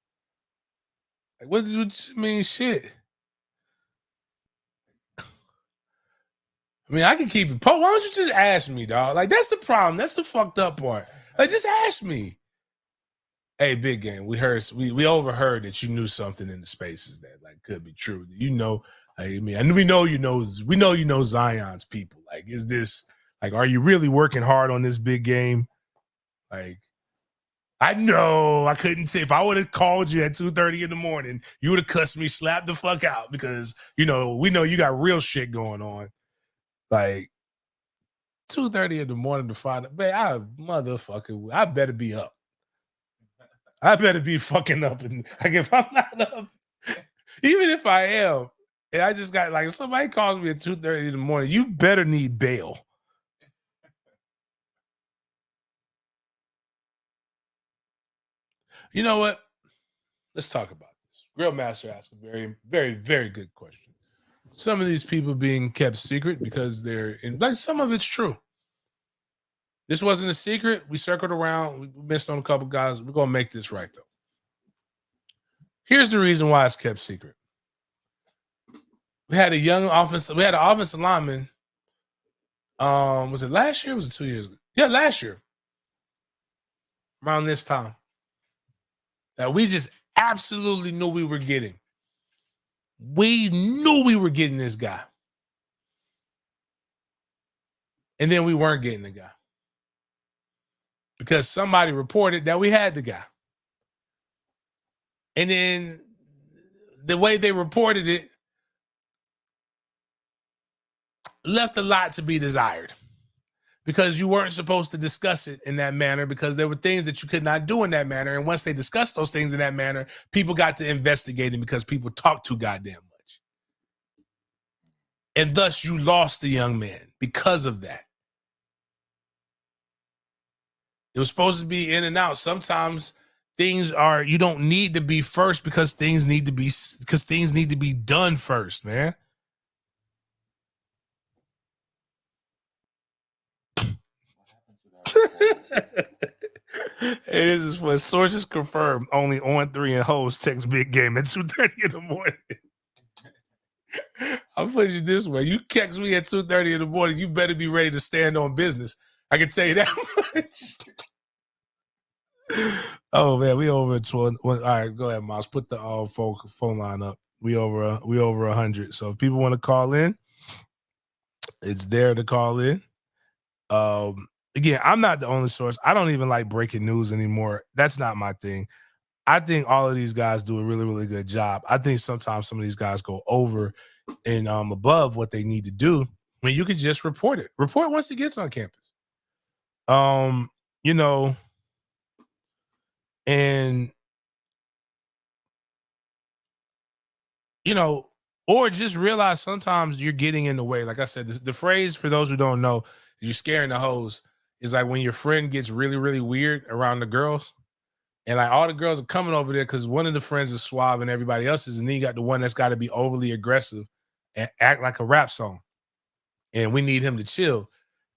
Like, what you mean, shit? I mean, I can keep it posted. Why don't you just ask me, dog? Like, that's the problem. That's the fucked up part. Like, just ask me. Hey, big game. We overheard that you knew something in the spaces that like could be true. You know, I mean, and we know you know Zion's people. Like, is this like, are you really working hard on this big game? Like, I know I couldn't say if I would have called you at 2:30 in the morning, you would have cussed me, slapped the fuck out because we know you got real shit going on. Like 2:30 in the morning to find out, man, I better be up. I better be fucking up. And like, if I'm not up, even if I am, and I just got like, if somebody calls me at 2:30 in the morning, you better need bail. You know what? Let's talk about this. Grill Master asked a very, very, very good question. Some of these people being kept secret because they're in, like, some of it's true. This wasn't a secret. We circled around. We missed on a couple guys. We're going to make this right, though. Here's the reason why it's kept secret. We had an offensive lineman. Was it last year or was it 2 years ago? Yeah, last year. Around this time. That we just absolutely knew we were getting. We knew we were getting this guy. And then we weren't getting the guy. Because somebody reported that we had the guy. And then the way they reported it left a lot to be desired. Because you weren't supposed to discuss it in that manner because there were things that you could not do in that manner. And once they discussed those things in that manner, people got to investigating because people talk too goddamn much. And thus you lost the young man because of that. It was supposed to be in and out. Sometimes you don't need to be first because things need to be done first, man. This is what sources confirm. Only On 3 and hoes text big game at 2:30 in the morning. I'll put you this way. You text me at 2:30 in the morning, you better be ready to stand on business. I can tell you that much. Oh man, we over at 12. All right, go ahead, Miles. Put the phone line up. We over 100. So if people want to call in, it's there to call in. Again, I'm not the only source. I don't even like breaking news anymore. That's not my thing. I think all of these guys do a really, really good job. I think sometimes some of these guys go over and above what they need to do. I mean, you could just report it. Report once it gets on campus. You know, and you know, or just realize sometimes you're getting in the way. Like I said, the phrase for those who don't know, you're scaring the hoes, is like when your friend gets really, really weird around the girls. And like all the girls are coming over there because one of the friends is suave and everybody else is, and then you got the one that's got to be overly aggressive and act like a rap song. And we need him to chill.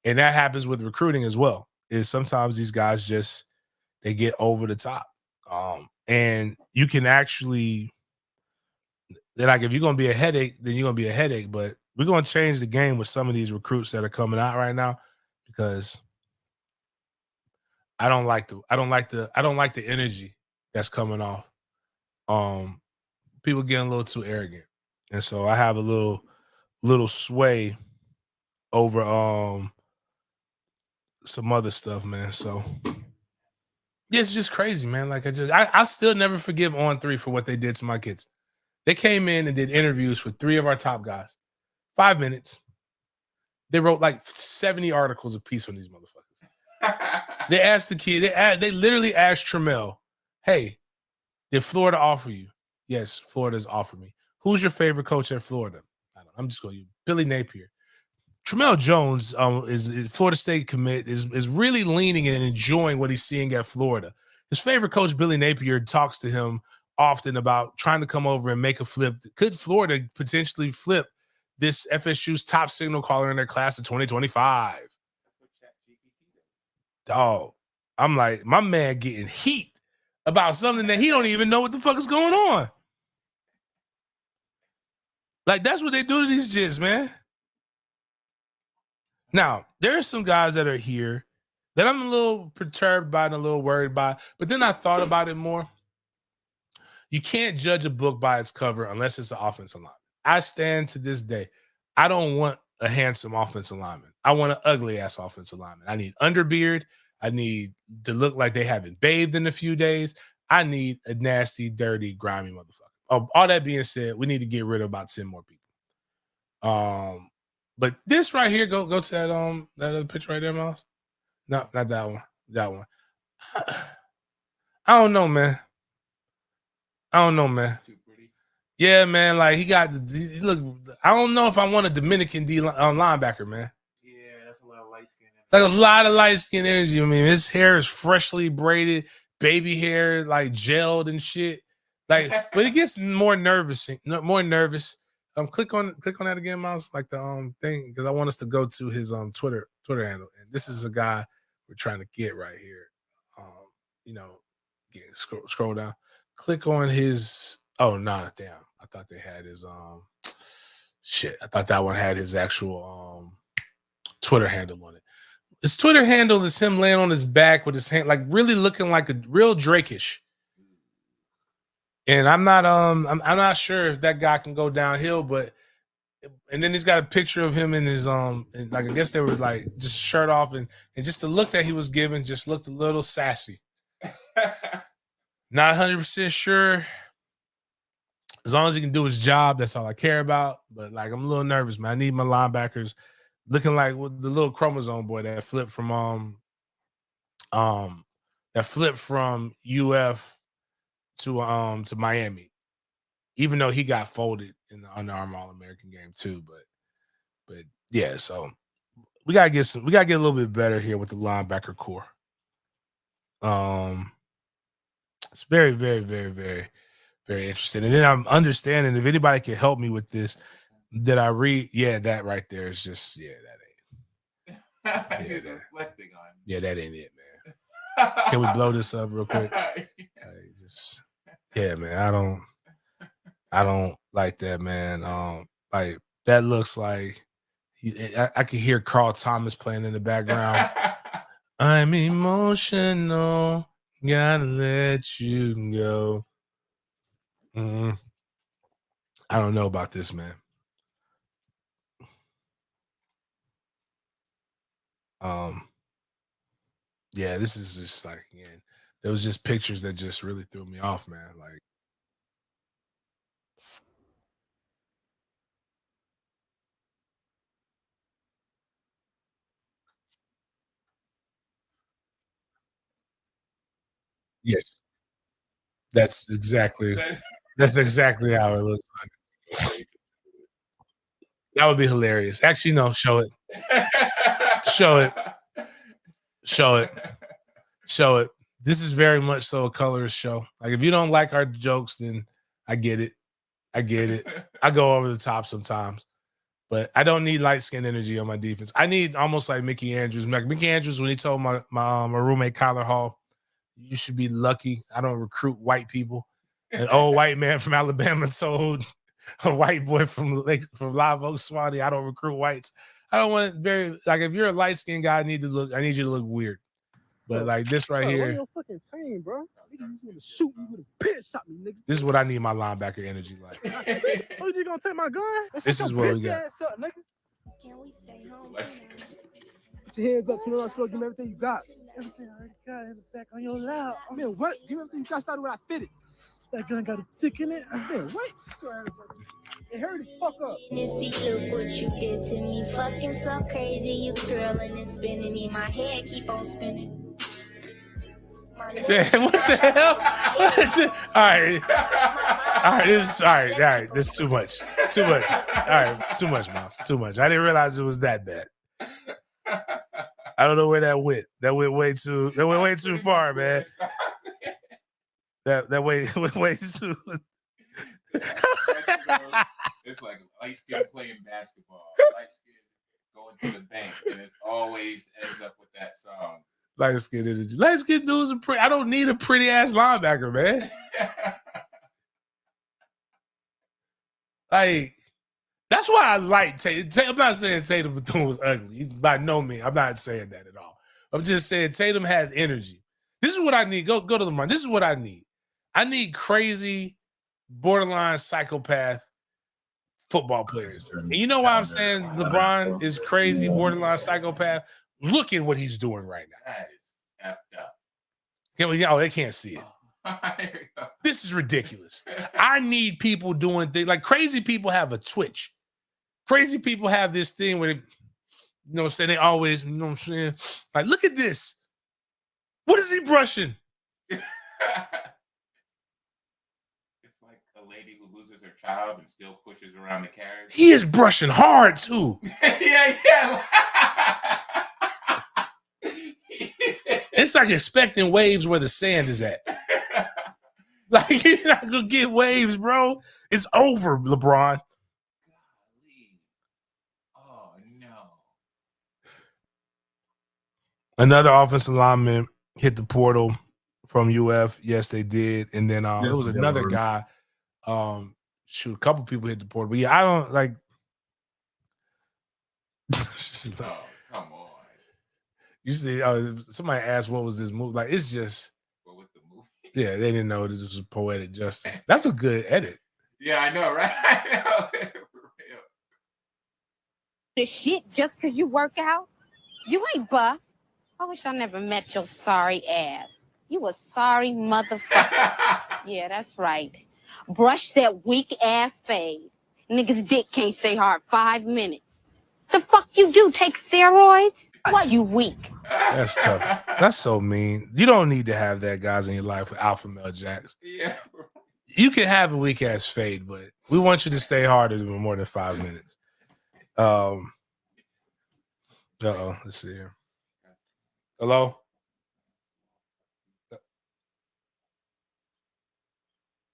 And that happens with recruiting as well. Is sometimes these guys just they get over the top. And you can actually, they're like, if you're gonna be a headache, then you're gonna be a headache. But we're gonna change the game with some of these recruits that are coming out right now because I don't like the energy that's coming off. People getting a little too arrogant. And so I have a little sway over some other stuff, man. So yeah, it's just crazy, man. Like I still never forgive On 3 for what they did to my kids. They came in and did interviews with 3 of our top guys. 5 minutes. They wrote like 70 articles a piece on these motherfuckers. They asked the kid, they literally asked Trammell, hey, did Florida offer you? Yes, Florida's offered me. Who's your favorite coach at Florida? I'm just going to use Billy Napier. Trammell Jones is Florida State commit, is really leaning and enjoying what he's seeing at Florida. His favorite coach, Billy Napier, talks to him often about trying to come over and make a flip. Could Florida potentially flip this FSU's top signal caller in their class of 2025? Dog, I'm like, my man getting heat about something that he don't even know what the fuck is going on. Like, that's what they do to these jits, man. Now, there are some guys that are here that I'm a little perturbed by and a little worried by, but then I thought about it more. You can't judge a book by its cover unless it's an offensive lineman. I stand to this day. I don't want a handsome offensive lineman. I want an ugly-ass offensive lineman. I need underbeard. I need to look like they haven't bathed in a few days. I need a nasty, dirty, grimy motherfucker. Oh, all that being said, we need to get rid of about 10 more people. But this right here, go to that other picture right there, Miles. No, not that one. That one. I don't know, man. Yeah, man. Like he look. I don't know if I want a Dominican linebacker, man. Yeah, that's a lot of light skin. Like a lot of light skin energy. I mean, his hair is freshly braided, baby hair, like gelled and shit. Like, but it gets more nervous. Click on that again, Miles. Like the thing, because I want us to go to his Twitter handle. And this is a guy we're trying to get right here. Scroll down. Click on his. Oh nah, damn. I thought they had his shit. I thought that one had his actual Twitter handle on it. His Twitter handle is him laying on his back with his hand, like really looking like a real Drake-ish. And I'm not sure if that guy can go downhill, but and then he's got a picture of him in his and like I guess they were like just shirt off and just the look that he was given just looked a little sassy. Not 100% sure. As long as he can do his job, that's all I care about. But like I'm a little nervous, man. I need my linebackers looking like the little chromosome boy that flipped from UF to Miami, even though he got folded in the Under Armour All-American game too. But yeah, so we gotta get a little bit better here with the linebacker core. It's very, very, very, very, very interesting. And then I'm understanding if anybody can help me with this. Did I read? Yeah, that right there is just that ain't. Yeah, that ain't it, man. Can we blow this up real quick? Yeah, man. I don't like that, man. Like that looks like I can hear Carl Thomas playing in the background. I'm emotional, gotta let you go. I don't know about this, man. Yeah, this is just like, again, there was just pictures that just really threw me off, man. Like, yes, that's exactly how it looks like. That would be hilarious. Actually, no, show it. Show it. Show it. Show it. This is very much so a colorist show. Like, if you don't like our jokes, then I get it. I get it. I go over the top sometimes, but I don't need light skin energy on my defense. I need almost like Mickey Andrews. Like Mickey Andrews, when he told my roommate Kyler Hall, you should be lucky I don't recruit white people. An old white man from Alabama told a white boy from Live Oak, Swanee, I don't recruit whites. I don't want it like, if you're a light skinned guy, I need you to look weird. But like this right here, what are you fucking saying, bro? Nigga, you gonna shoot me with a pin shot me, nigga. This is what I need my linebacker energy like. Oh, you gonna take my gun? This is what we got. Up, nigga. Can we stay home? Put your hands up, you give me everything you got. Everything I already got in the back on your lap. I mean, what? Give me everything you got started when I fit it. That gun got a tick in it. I said, what? It hurt the fuck up. See, look what you did to me. Fucking so crazy. You twirling and spinning me. My head keep on spinning. What the hell? All right. This is too much. All right, too much, Mouse. Too much. I didn't realize it was that bad. I don't know where that went. That went way too far, man. That went way too. It's like light skin playing basketball, light skin going to the bank, and it always ends up with that song. Light skin energy. Light skin dudes are pretty. I don't need a pretty ass linebacker, man. Like, that's why I like Tatum. I'm not saying Tatum Bethune was ugly. By no means. I'm not saying that at all. I'm just saying Tatum has energy. This is what I need. Go to LeBron. This is what I need. I need crazy, borderline psychopath football players. And you know why I'm saying LeBron is crazy, borderline psychopath? Look at what he's doing right now. That is effed up. They can't see it. This is ridiculous. I need people doing things like crazy people have a twitch. Crazy people have this thing where, they always, like, look at this. What is he brushing? It's like a lady who loses her child and still pushes around the carriage. He is brushing hard too. Yeah. It's like expecting waves where the sand is at. Like, you're not gonna get waves, bro. It's over, LeBron. Oh no. Another offensive lineman hit the portal from UF. Yes, they did. And then it was another guy. A couple people hit the portal. But yeah, I don't like. Oh, come on. You see, somebody asked what was this movie? Like, it's just. What was the movie? Yeah, they didn't know this was poetic justice. That's a good edit. Yeah, I know, right? I know. For real. The shit just because you work out? You ain't buff. I wish I never met your sorry ass. You a sorry motherfucker. Yeah, that's right. Brush that weak ass fade. Nigga's dick can't stay hard 5 minutes. The fuck you do? Take steroids? Why you weak? That's tough. That's so mean. You don't need to have that, guys, in your life with alpha male jacks. Yeah. You can have a weak ass fade, but we want you to stay harder than more than 5 minutes. Let's see here. Hello?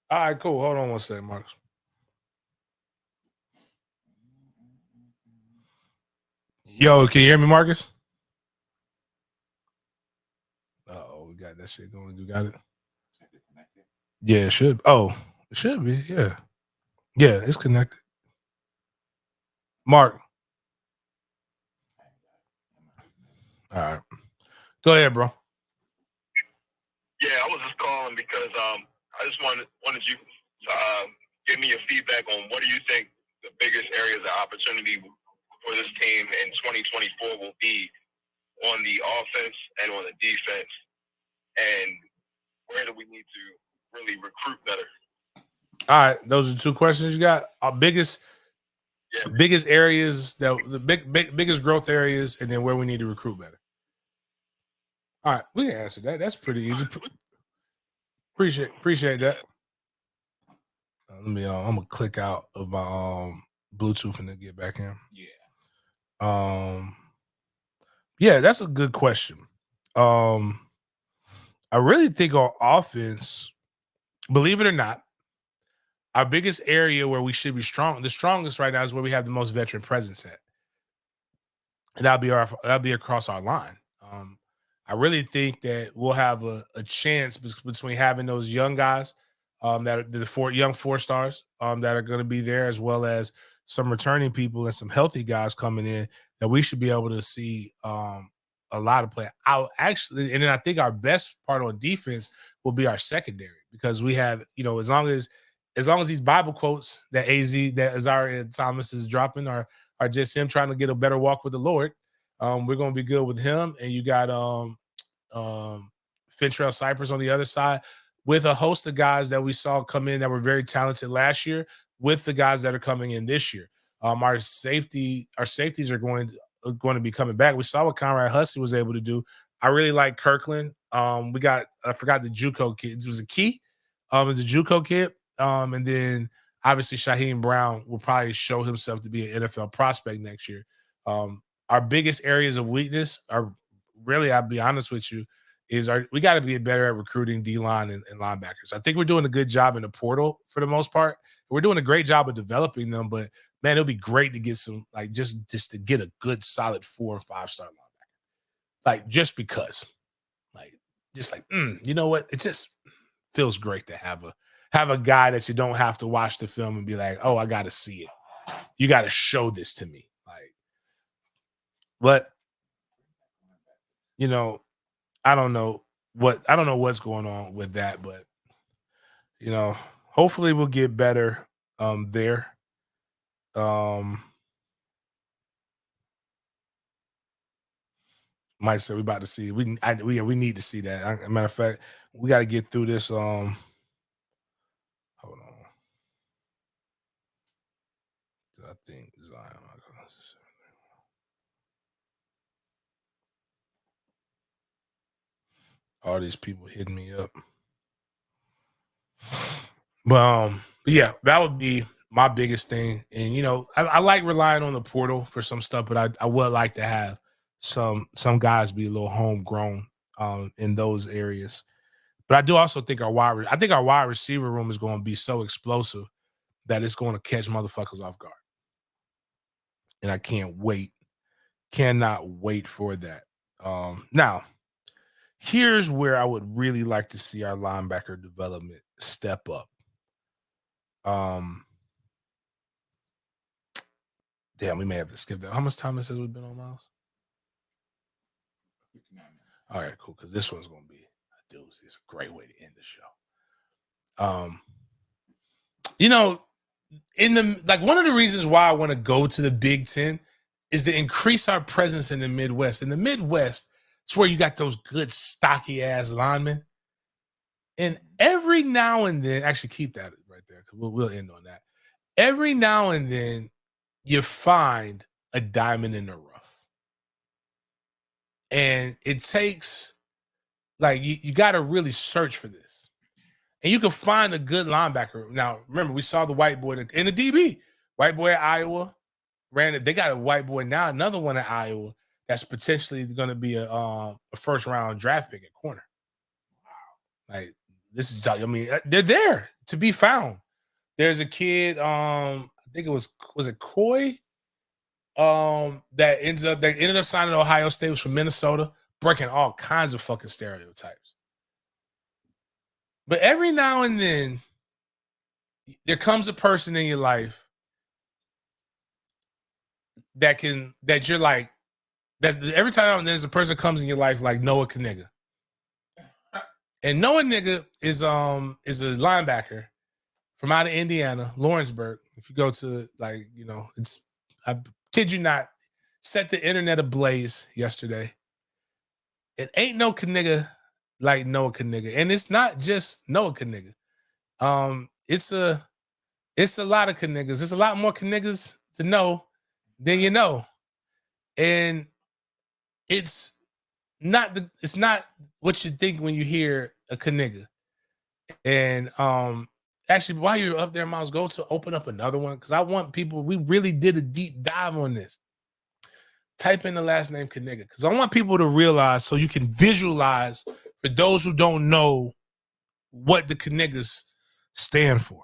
All right, cool. Hold on one second, Marcus. Yo, can you hear me, Marcus? that shit going. You got it? Yeah, it should. Oh, it should be. Yeah. Yeah, it's connected. Mark. All right. Go ahead, bro. Yeah, I was just calling because I just wanted you give me your feedback on what do you think the biggest areas of opportunity for this team in 2024 will be on the offense and on the defense, and where do we need to really recruit better? All right, those are 2 questions you got. Our biggest areas, that the biggest growth areas, and then where we need to recruit better. All right, we can answer that. That's pretty easy. Appreciate that. Let me. I'm gonna click out of my Bluetooth and then get back in. Yeah. Yeah, that's a good question. I really think our offense, believe it or not, our biggest area where we should be strong, the strongest right now, is where we have the most veteran presence at, and that'll be across our line. I really think that we'll have a chance between having those young guys, that are the young 4 stars, that are going to be there, as well as some returning people and some healthy guys coming in, that we should be able to see a lot of play out. Actually, and then I think our best part on defense will be our secondary, because we have, as long as these Bible quotes that Azaria Thomas is dropping are just him trying to get a better walk with the Lord, we're going to be good with him. And you got Fintrell Cypress on the other side, with a host of guys that we saw come in that were very talented last year, with the guys that are coming in this year. Our safeties are going to be coming back. We saw what Conrad Hussey was able to do. I really like Kirkland. I forgot the JUCO kid. It was a key. It was a JUCO kid. And then obviously Shaheem Brown will probably show himself to be an NFL prospect next year. Our biggest areas of weakness are really, I'll be honest with you, we got to be better at recruiting D-line and linebackers. I think we're doing a good job in the portal for the most part. We're doing a great job of developing them, but man, it'll be great to get some, like, just to get a good solid 4 or 5 star linebacker. Like, just because, you know what? It just feels great to have a guy that you don't have to watch the film and be like, oh, I got to see it. You got to show this to me. But I don't know what's going on with that, but hopefully we'll get better there. Mike said we about to see. We need to see that. As a matter of fact, we got to get through this. Hold on. I think Zion. All these people hitting me up. But yeah, that would be my biggest thing. And I like relying on the portal for some stuff, but I would like to have some guys be a little homegrown in those areas. But I do also think our wide receiver room is going to be so explosive that it's going to catch motherfuckers off guard. And I cannot wait for that. Now, here's where I would really like to see our linebacker development step up. Damn, we may have to skip that. How much time it says we've been on, Miles? 59 minutes. All right, cool. Because this one's going to be a doozy. It's a great way to end the show. One of the reasons why I want to go to the Big Ten is to increase our presence in the Midwest. In the Midwest, it's where you got those good stocky ass linemen. And every now and then, actually keep that right there because we'll end on that. Every now and then, you find a diamond in the rough. And it takes, you got to really search for this. And you can find a good linebacker. Now, remember, we saw the white boy in the DB. White boy at Iowa. They got a white boy now, another one at Iowa that's potentially going to be a first-round draft pick at corner. Wow. They're there to be found. There's a kid, I think was it Coy? That ended up signing to Ohio State, was from Minnesota, breaking all kinds of fucking stereotypes. But every now and then, there comes a person in your life that you're like, that every time there's a person comes in your life like Noah Knigga. And Noah Knigga is a linebacker from out of Indiana, Lawrenceburg. If you go to I kid you not, set the internet ablaze yesterday. It ain't no Knigga like Noah Knigga. And it's not just Noah Knigga. It's a lot of Kniggas. There's a lot more Kniggas to know than you know. And it's not what you think when you hear a Knigga. And actually, while you're up there, Miles, go to open up another one because I want people. We really did a deep dive on this. Type in the last name Knigga because I want people to realize so you can visualize for those who don't know what the Kniggas stand for.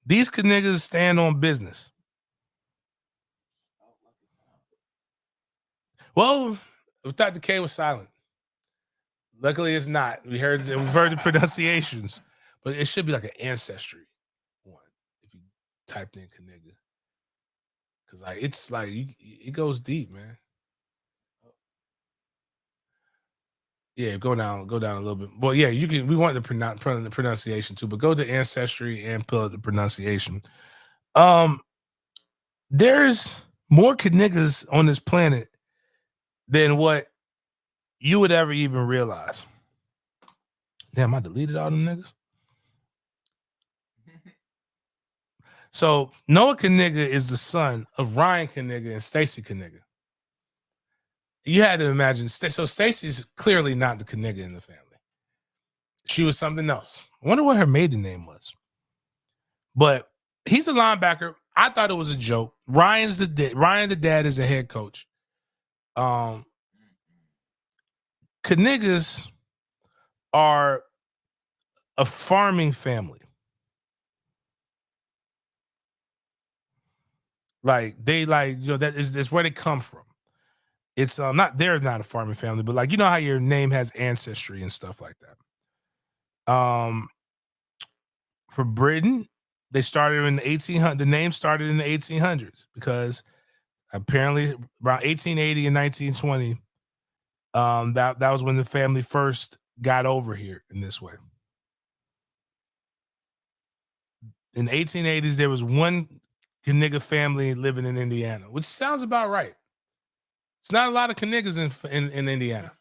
These Kniggas stand on business. Well, we thought the K was silent. Luckily, it's not. We've heard the pronunciations, but it should be like an ancestry one if you typed in Knigga, because it goes deep, man. Yeah, go down a little bit. Well, yeah, you can. We want the pronunciation too, but go to ancestry and pull up the pronunciation. There's more Kniggas on this planet than what you would ever even realize. Damn, I deleted all them niggas. So Noah Knigga is the son of Ryan Knigga and Stacy Knigga. You had to imagine. So Stacy's clearly not the Knigga in the family. She was something else. I wonder what her maiden name was. But he's a linebacker. I thought it was a joke. Ryan the dad is a head coach. Kniggas are a farming family. That's where they come from. It's they're not a farming family, but you know how your name has ancestry and stuff like that. For Britain, they started in the 1800s. The name started in the 1800s because apparently around 1880 and 1920, that was when the family first got over here in this way. In the 1880s, there was one Knigga family living in Indiana, which sounds about right. It's not a lot of Kniggas in Indiana.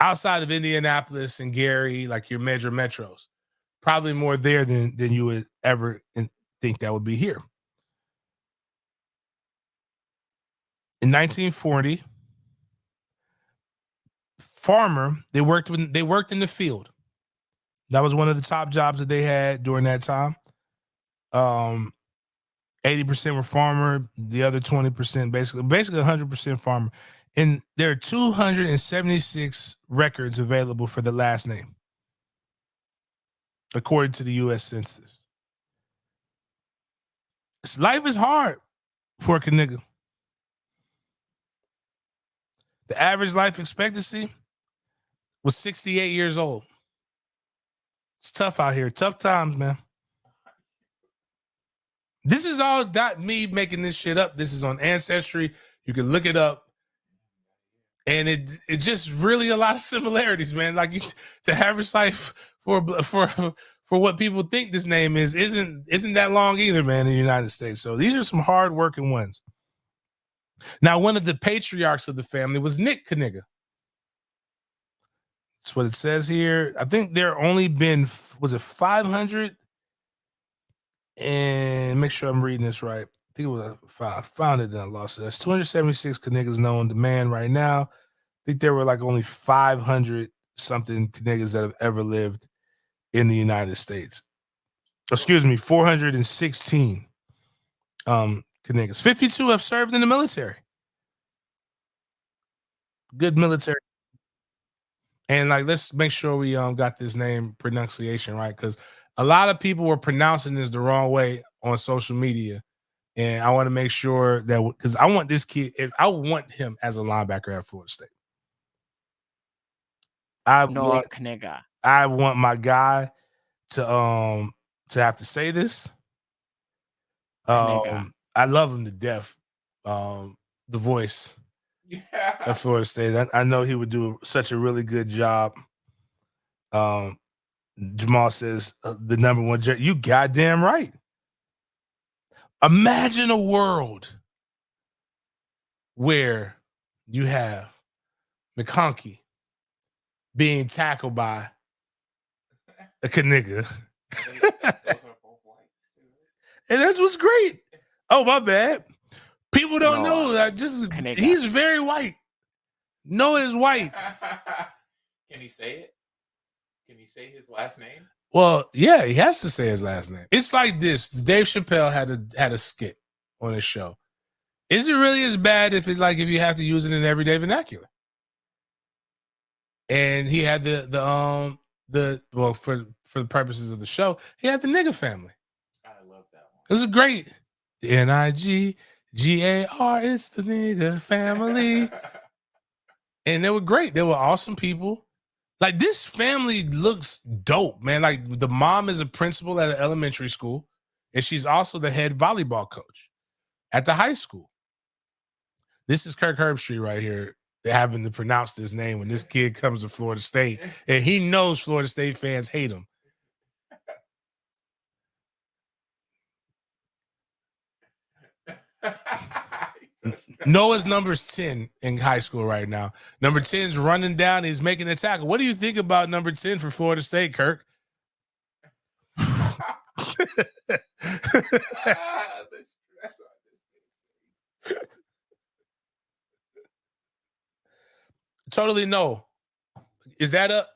Outside of Indianapolis and Gary, like your major metros. Probably more there than you would ever think that would be here. In 1940, farmer, they worked in the field. That was one of the top jobs that they had during that time. 80% were farmer, the other 20% basically 100% farmer. And there are 276 records available for the last name, according to the U.S. Census. Life is hard for a Knigga. The average life expectancy was 68 years old. It's tough out here. Tough times, man. This is all not me making this shit up. This is on Ancestry. You can look it up. And it just really a lot of similarities, man. The average life for what people think this name isn't that long either, man, in the United States. So these are some hard-working ones. Now, one of the patriarchs of the family was Nick Knigga. That's what it says here. I think there only been, was it 500? And make sure I'm reading this right. I think it was I found it, then I lost it. There's 276 Kniggas known to man right now. I think there were only 500 something Kniggas that have ever lived in the United States. Excuse me, 416 Kniggas. 52 have served in the military. Good military. And let's make sure we got this name pronunciation right, because a lot of people were pronouncing this the wrong way on social media. And I want to make sure that, because I want this kid, I want him as a linebacker at Florida State. I Knigga. I want my guy to have to say this. I love him to death. The voice of Florida State. I know he would do such a really good job. Jamal says the number one. You goddamn right. Imagine a world where you have McConkey being tackled by a Knigga. And that's what's great. Oh, my bad. People don't know that he's very white. Noah is white. Can he say it? Can he say his last name? Well, yeah, he has to say his last name. It's like this. Dave Chappelle had a skit on his show. Is it really as bad if you have to use it in everyday vernacular? And he had for the purposes of the show, he had the Knigga family. I love that one. It was great. The Kniggar, it's the Knigga family. And they were great. They were awesome people. Like, this family looks dope, man. Like, the mom is a principal at an elementary school, and she's also the head volleyball coach at the high school. This is Kirk Herbstreit right here. They're having to pronounce this name when this kid comes to Florida State, and he knows Florida State fans hate him. Noah's number's 10 in high school right now. Number 10's running down. He's making a tackle. What do you think about number 10 for Florida State, Kirk? Totally no. Is that up?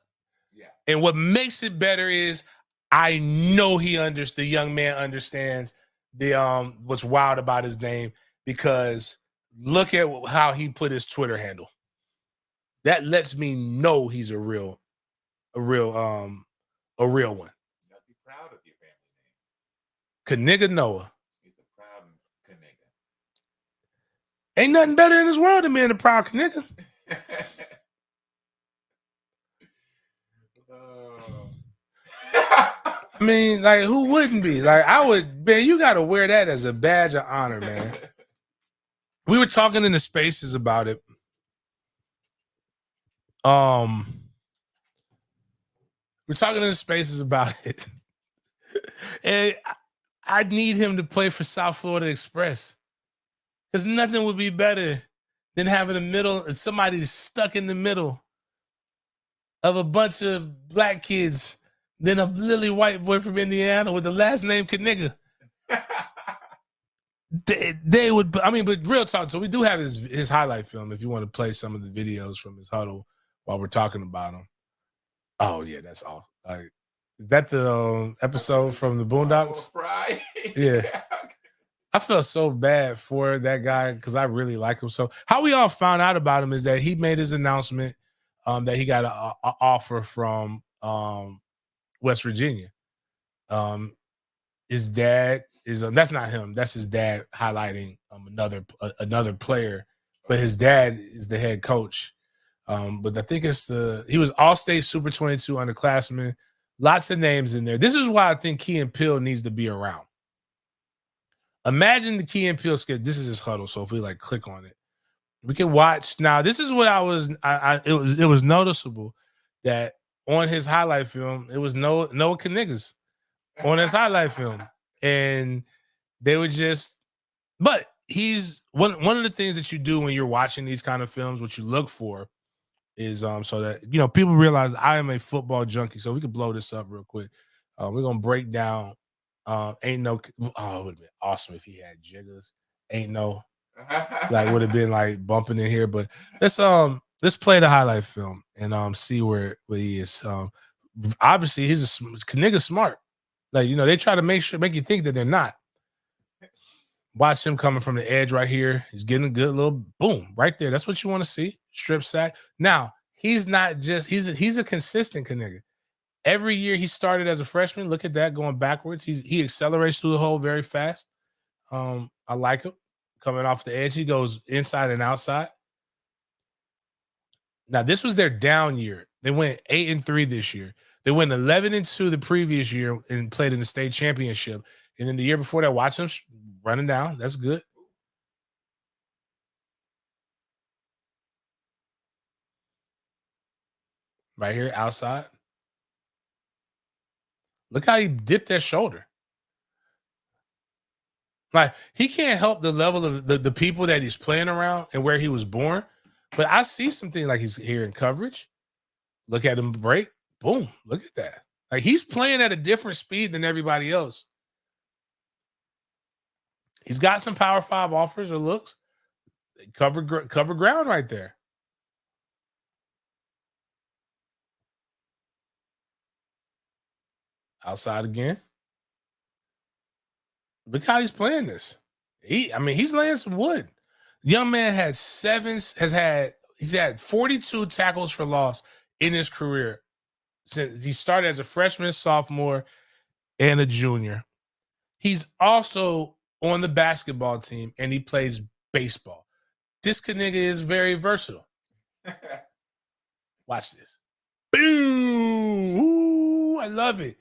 Yeah. And what makes it better is I know the young man understands the what's wild about his name, because look at how he put his Twitter handle. That lets me know he's a real one. You gotta be proud of your family name. Knigga Noah. He's a proud Knigga. Ain't nothing better in this world than being a proud Knigga. I mean, like, who wouldn't be? Like, I would, man, you got to wear that as a badge of honor, man. We were talking in the spaces about it. We're talking in the spaces about it. And I need him to play for South Florida Express, because nothing would be better than having somebody stuck in the middle of a bunch of black kids than a lily white boy from Indiana with the last name Knigga. They would, I mean, but real talk. So we do have his highlight film if you want to play some of the videos from his huddle while we're talking about him. Oh yeah, that's awesome. Like, is that the episode from the Boondocks? Right. Yeah. I felt so bad for that guy because I really like him. So how we all found out about him is that he made his announcement that he got an offer from West Virginia. His dad is that's not him. That's his dad highlighting another player, but his dad is the head coach. But I think he was All-State Super 22 underclassman. Lots of names in there. This is why I think Key and Peele needs to be around. Imagine the Key and Peele skit. This is his huddle. So if we click on it, we can watch. Now, this is what it was noticeable that on his highlight film, it was Noah Kniggas on his highlight film. And they would but he's one of the things that you do when you're watching these kind of films, what you look for is so that people realize I am a football junkie. So we could blow this up real quick. We're gonna break down it would have been awesome if he had jiggers. Would have been bumping in here, but let's play the highlight film and see where he is. Obviously he's Knigga smart. They try to make you think that they're not. Watch him coming from the edge right here. He's getting a good little boom right there. That's what you want to see. Strip sack. Now, he's not just he's a consistent Knigga. Every year he started as a freshman. Look at that going backwards. He accelerates through the hole very fast. I like him coming off the edge. He goes inside and outside. Now, this was their down year. They went 8-3 this year. They went 11-2 the previous year and played in the state championship. And then the year before that, watch them running down. That's good. Right here, outside. Look how he dipped that shoulder. Like, he can't help the level of the people that he's playing around and where he was born. But I see something like he's here in coverage. Look at him break. Boom. Look at that. Like, he's playing at a different speed than everybody else. He's got some Power 5 offers or looks. Cover ground right there. Outside again. Look how he's playing this. He's laying some wood. Young man he's had 42 tackles for loss in his career since he started as a freshman, sophomore, and a junior. He's also on the basketball team and he plays baseball. This Knigga is very versatile. Watch this. Boom! Ooh, I love it.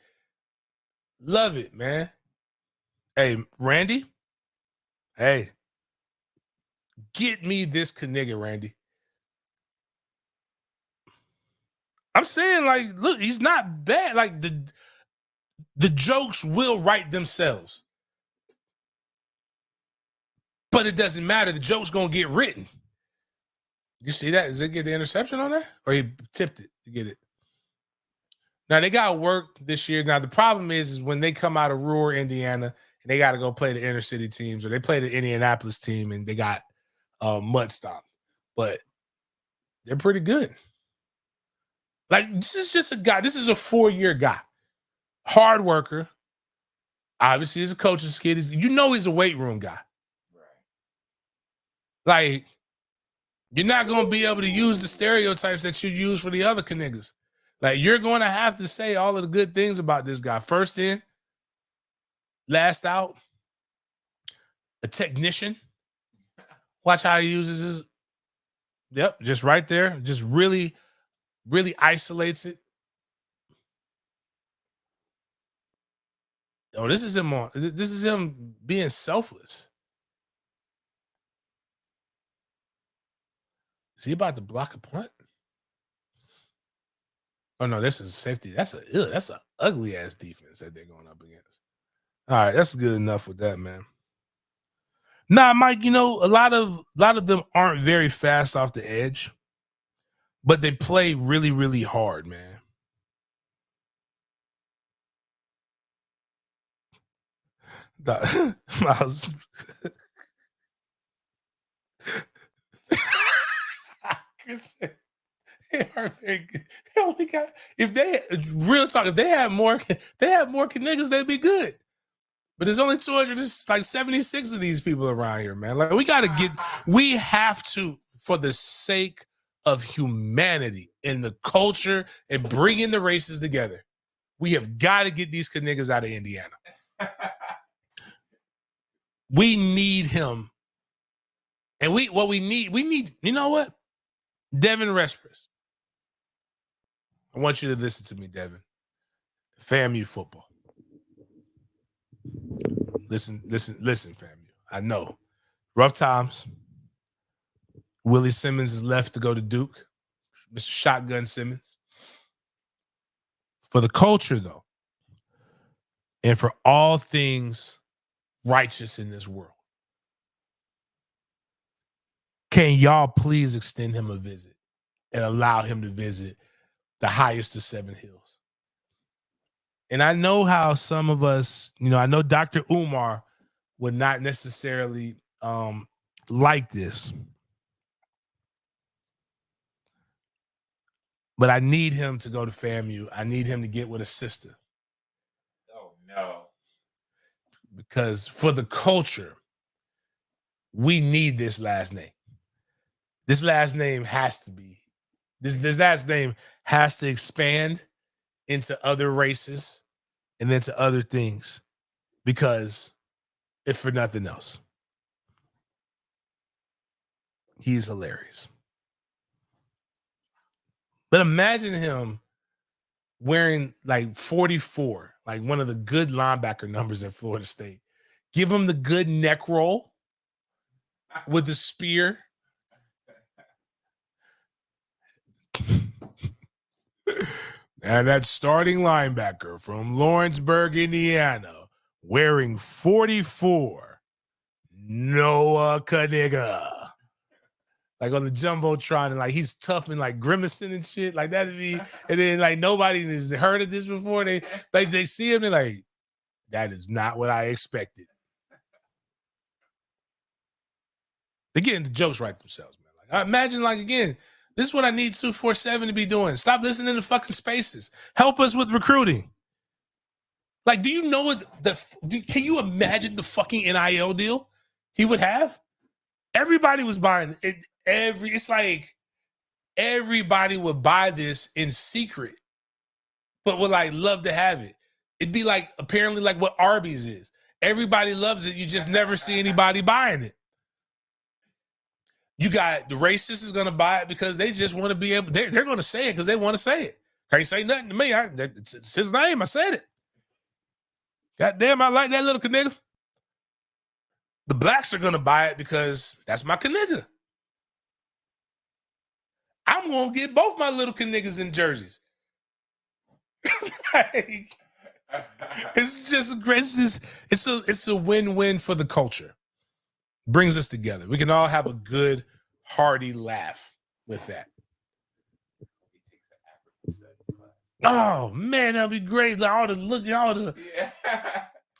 Love it, man. Hey, Randy. Hey, get me this Knigga, Randy. I'm saying, like, look, he's not bad. Like, the jokes will write themselves. But it doesn't matter. The joke's going to get written. You see that? Does it get the interception on that? Or he tipped it to get it? Now, they got work this year. Now, the problem is when they come out of rural Indiana and they got to go play the inner city teams, or they play the Indianapolis team and they got mud stomped. But they're pretty good. Like, this is just a guy. This is a 4-year guy. Hard worker. Obviously, he's a coach's kid. He's a weight room guy. Right. Like, you're not going to be able to use the stereotypes that you use for the other Kniggas. Like, you're going to have to say all of the good things about this guy. First in, last out, a technician. Watch how he uses his, just right there. Just really, really isolates it. Oh, this is him being selfless. Is he about to block a punt? Oh no, this is safety. That's a ugly ass defense that they're going up against. All right, that's good enough with that, man. Nah, Mike, a lot of them aren't very fast off the edge, but they play really, really hard, man. Miles. They are very good. They only got, if they had more Kniggas, they'd be good. But there's only 276 of these people around here, man. Like, we have to, for the sake of humanity and the culture and bringing the races together, we have got to get these Kniggas out of Indiana. We need him. And we need, you know what? Devin Respers. I want you to listen to me, Devin. FAMU football. Listen, FAMU. I know. Rough times. Willie Simmons is left to go to Duke. Mr. Shotgun Simmons. For the culture, though, and for all things righteous in this world, can y'all please extend him a visit and allow him to visit the highest of 7 hills? And I know how some of us, I know Dr. Umar would not necessarily like this. But I need him to go to FAMU. I need him to get with a sister. Oh, no. Because for the culture, we need this last name. This last name has to be. This last name has to expand into other races and into other things. Because if for nothing else, he's hilarious. But imagine him wearing like 44, like one of the good linebacker numbers at Florida State. Give him the good neck roll with the spear. And that starting linebacker from Lawrenceburg, Indiana, wearing 44, Noah Knigga. Like on the Jumbotron, and like he's tough and like grimacing and shit. Like that'd be, and then like nobody has heard of this before. They see him, they're like, that is not what I expected. They're getting the jokes right themselves, man. Like I imagine, like again, this is what I need 247 to be doing. Stop listening to fucking Spaces. Help us with recruiting. Like, do you know what can you imagine the fucking NIL deal he would have? Everybody was buying it. It's like everybody would buy this in secret, but would like love to have it. It'd be like apparently like what Arby's is. Everybody loves it. You just never see anybody buying it. You got the racist is going to buy it because they just want to be able. They're going to say it because they want to say it. Can't say nothing to me. It's his name. I said it. Goddamn, I like that little Knigga. The blacks are going to buy it because that's my Knigga. I'm going to get both my little Kniggas in jerseys. Like, it's just great. It's a win-win for the culture. Brings us together. We can all have a good, hearty laugh with that. Oh man, that'd be great. All the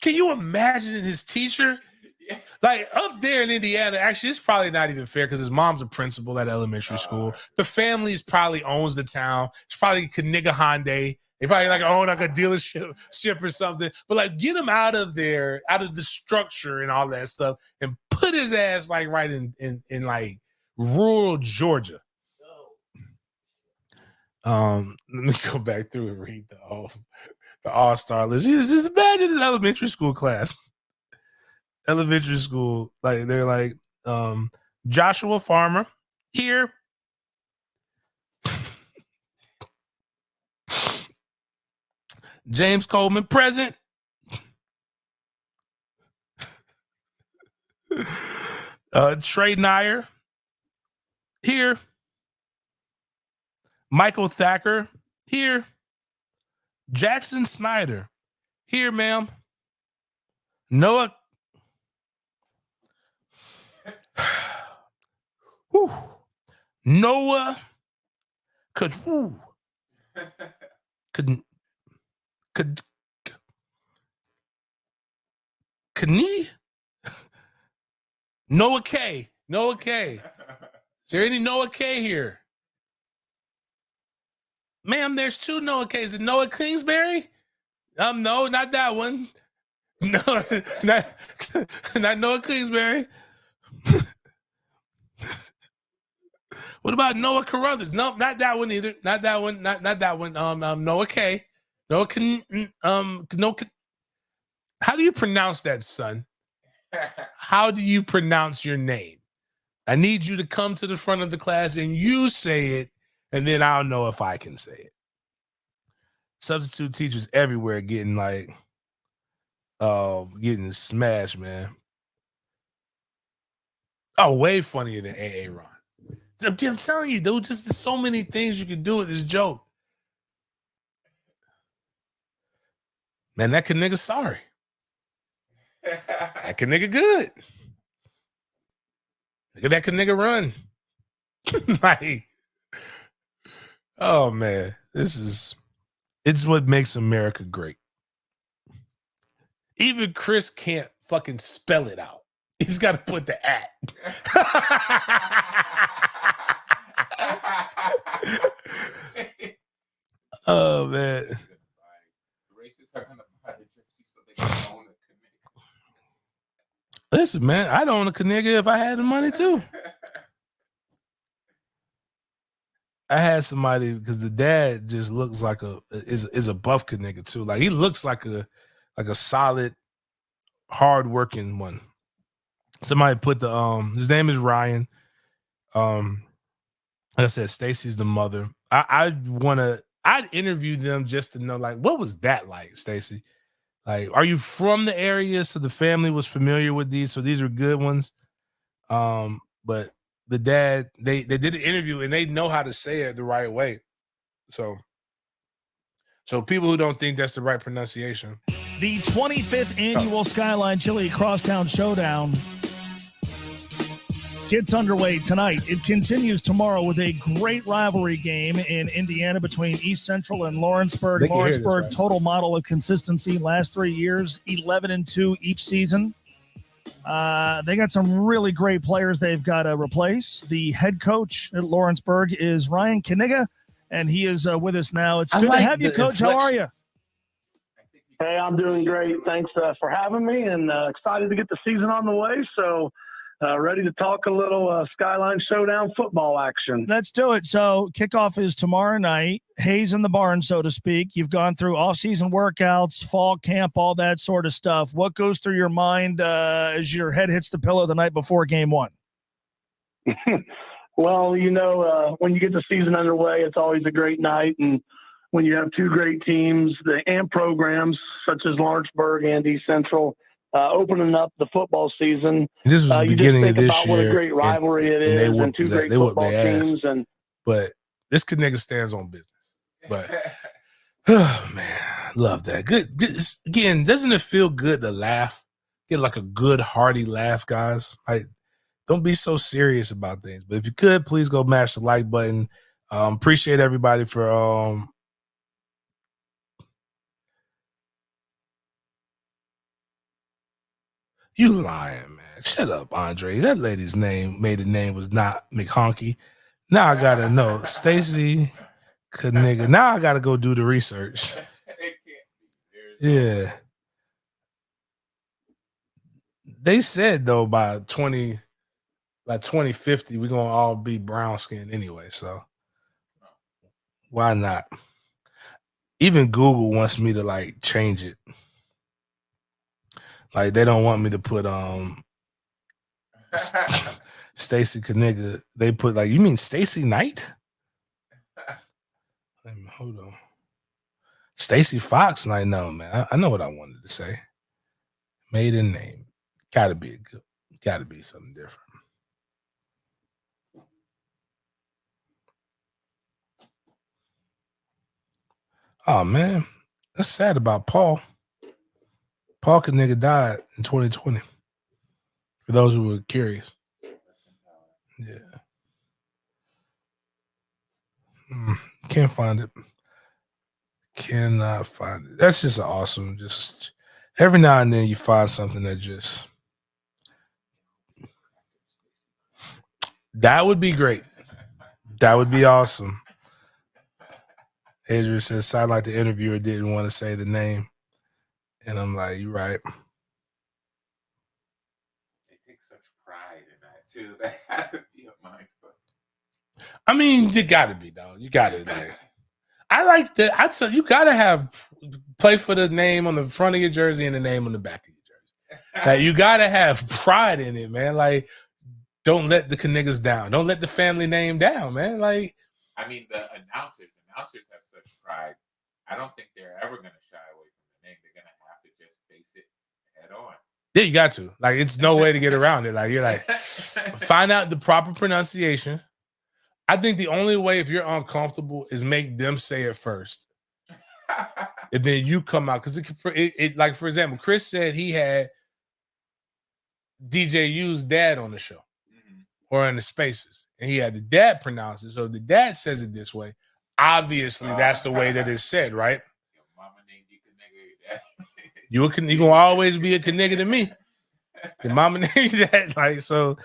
Can you imagine his teacher? Like up there in Indiana, actually, it's probably not even fair because his mom's a principal at elementary school. The family probably owns the town. It's probably Knigga Hyundai. They probably like own like a dealership or something. But like get him out of there, out of the structure and all that stuff, and put his ass like right in like rural Georgia. Let me go back through and read the all-star list. Just imagine this elementary school class. Elementary school, like they're like Joshua Farmer here. James Coleman present. Trey Nyer here. Michael Thacker here. Jackson Snyder here, ma'am. Noah. Whew. Noah could Knee? Noah K. Noah K. Is there any Noah K here? Ma'am, there's two Noah Ks. Is it Noah Kingsbury? No, not that one. No, not Noah Kingsbury. What about Noah Carruthers? No, not that one either. Not that one. Not that one. Noah K. Noah no. How do you pronounce that, son? How do you pronounce your name? I need you to come to the front of the class and you say it, and then I'll know if I can say it. Substitute teachers everywhere getting like, getting smashed, man. Oh, way funnier than AA Ron. I'm telling you, dude, just so many things you can do with this joke. Man, that Knigga sorry. That Knigga good. Look at that Knigga run. Like, oh man, it's what makes America great. Even Chris can't fucking spell it out. He's got to put the at. Oh man. Listen, man, I'd own a Knigga if I had the money too. I had somebody because the dad just looks like is a buff Knigga too. Like he looks like a solid, hardworking one. Somebody put his name is Ryan. Like I said, Stacy's the mother. I'd interview them just to know, like, what was that like, Stacey? Like, are you from the area so the family was familiar with these? So these are good ones. But the dad, they did an interview and they know how to say it the right way. So people who don't think that's the right pronunciation. The 25th annual Skyline Chili Crosstown Showdown gets underway tonight. It continues tomorrow with a great rivalry game in Indiana between East Central and Lawrenceburg. Lawrenceburg, right? Total model of consistency last 3 years, 11-2 each season. They got some really great players they've got to replace. The head coach at Lawrenceburg is Ryan Knigga, and he is with us now. It's good to have you, Coach. How are you? Hey, I'm doing great. Thanks for having me, and excited to get the season on the way. So ready to talk a little Skyline Showdown football action. Let's do it. So kickoff is tomorrow night. Hayes in the barn, so to speak. You've gone through off-season workouts, fall camp, all that sort of stuff. What goes through your mind as your head hits the pillow the night before game one? Well, when you get the season underway, it's always a great night. And when you have two great teams and programs such as Lawrenceburg and East Central opening up the football season, this was the beginning of this year. What a great rivalry it is, and two great football teams. But this nigga stands on business. But oh man, love that. Good. Again, doesn't it feel good to laugh? Get like a good hearty laugh, guys. Like, don't be so serious about things. But if you could, please go mash the like button. Appreciate everybody for you lying, man. Shut up, Andre. That lady's maiden name was not McHonky. Now I gotta know. Stacey Knigga. Now I gotta go do the research. Yeah. They said though by 2050, we're gonna all be brown skinned anyway. So why not? Even Google wants me to like change it. Like they don't want me to put Stacey Knigga. They put like, you mean Stacey Knight? Hold on. Stacey Fox Knight. No, man. I know what I wanted to say. Maiden name. Gotta be something different. Oh man. That's sad about Paul. Paul Knigga died in 2020. For those who were curious. Yeah. Can't find it. Cannot find it. That's just awesome. Just every now and then you find something that just that would be great. That would be awesome. Adrian says, sound like the interviewer didn't want to say the name. And I'm like, you're right. They take such pride in that too. That had to be a mindfuck. I mean, you gotta be though. You gotta like. I like that. I'd say you gotta have play for the name on the front of your jersey and the name on the back of your jersey. Like, you gotta have pride in it, man. Like, don't let the Kniggas down. Don't let the family name down, man. Like, I mean, the announcers have such pride. I don't think they're ever gonna shy away from the name. They're gonna have to just face it head on. Yeah, you got to. Like, it's no way to get around it. Like, you're like, find out the proper pronunciation. I think the only way, if you're uncomfortable, is make them say it first. And then you come out. Because it like, for example, Chris said he had DJU's dad on the show or in the spaces. And he had the dad pronounce it. So if the dad says it this way, obviously that's the way that it's said, right? You're going to always be a Knigga to me. Your mama named you that. Like, so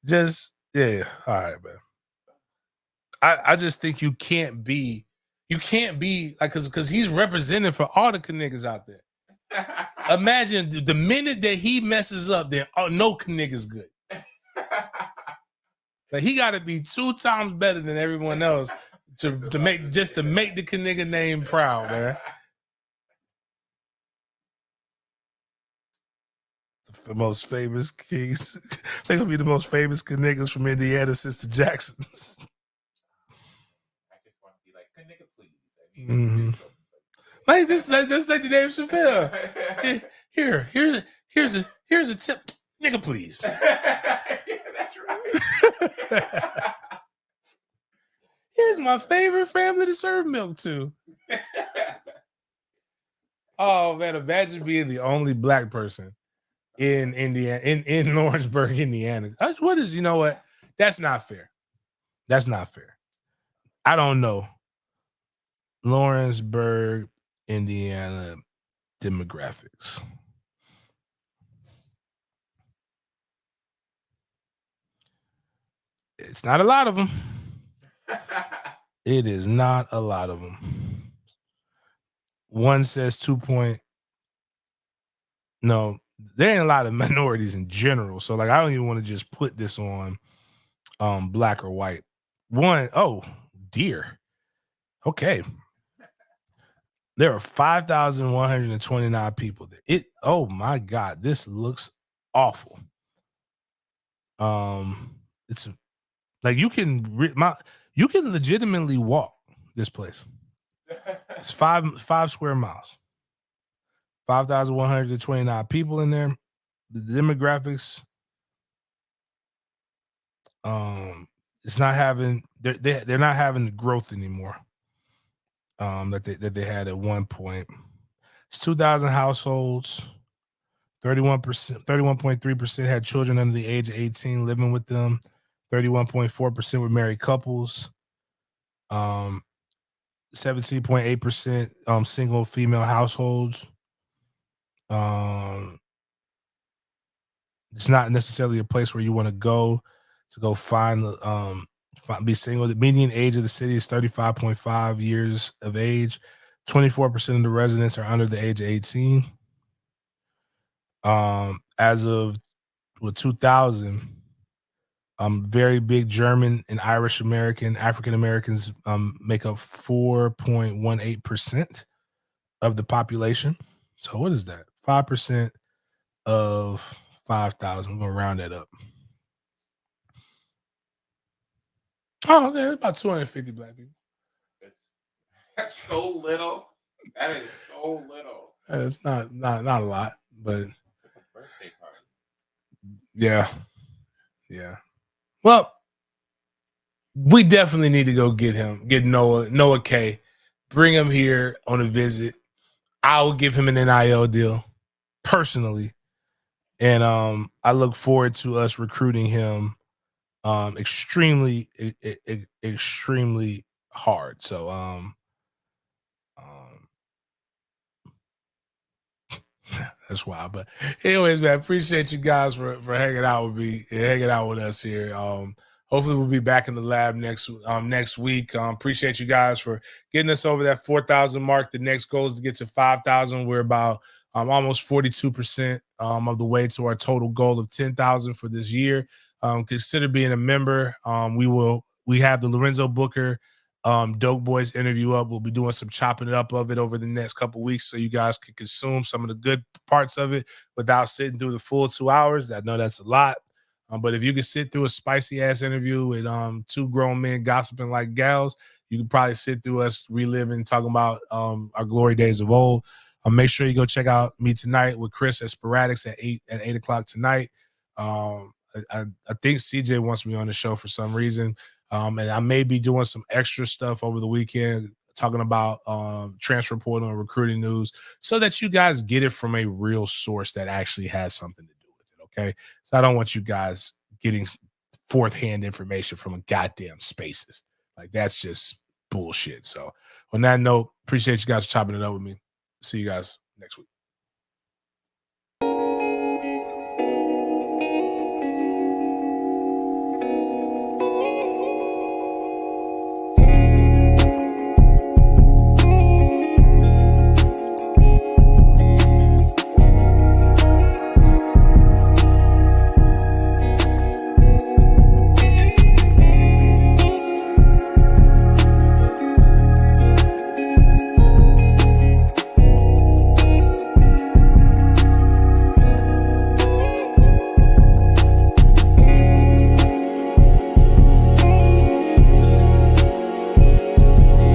just, yeah. All right, man. I just think you can't be like, because he's representing for all the Kniggas out there. Imagine the minute that he messes up, then no Knigga's good. Like, he got to be 2 times better than everyone else to make the Knigga name proud, man. The most famous kings. They're gonna be the most famous Kniggas from Indiana since the Jacksons. I just want Mm-hmm. Like this like the Dave Chappelle. Here's a tip, nigga, please. That's right. Here's my favorite family to serve milk to. Oh man, imagine being the only black person in Indiana, in Lawrenceburg, Indiana. What is, you know what? That's not fair. That's not fair. I don't know. Lawrenceburg, Indiana demographics. It's not a lot of them. It is not a lot of them. One says 2 point. No, there ain't a lot of minorities in general. So like, I don't even want to just put this on black or white. Oh dear. Okay. There are 5,129 people there. Oh my God, this looks awful. It's like you can legitimately walk this place. It's five square miles. 5,129 people in there. The demographics, it's not having they're not having the growth anymore. That they had at one point. It's 2,000 households. 31.3% had children under the age of 18 living with them. 31.4% were married couples. 17.8% single female households. It's not necessarily a place where you want to go find be single. The median age of the city is 35.5 years of age. 24% of the residents are under the age of 18. As of 2000, very big German and Irish American, African Americans make up 4.18% of the population. So what is that? 5% of 5,000. We're gonna round that up. Oh, okay, about 250 black people. That's so little. That is so little. It's not a lot, but it's like a birthday party. Yeah. Well, we definitely need to go get Noah K, bring him here on a visit. I will give him an NIL deal personally, and I look forward to us recruiting him extremely hard. So that's wild. But anyways, man, I appreciate you guys for hanging out with me and hanging out with us here. Hopefully we'll be back in the lab next week. Appreciate you guys for getting us over that 4,000 mark. The next goal is to get to 5,000. We're about almost 42% of the way to our total goal of 10,000 for this year. Consider being a member. We have the Lorenzo Booker Dope Boys interview up. We'll be doing some chopping it up of it over the next couple of weeks so you guys can consume some of the good parts of it without sitting through the full 2 hours. I know that's a lot. But if you could sit through a spicy ass interview with two grown men gossiping like gals, you could probably sit through us reliving, talking about our glory days of old. Make sure you go check out me tonight with Chris at Sporadics at 8 o'clock tonight. I think CJ wants me on the show for some reason. And I may be doing some extra stuff over the weekend, talking about transfer portal and recruiting news so that you guys get it from a real source that actually has something to do with it, okay? So I don't want you guys getting fourth-hand information from a goddamn Spaces. Like, that's just bullshit. So on that note, appreciate you guys chopping it up with me. See you guys next week.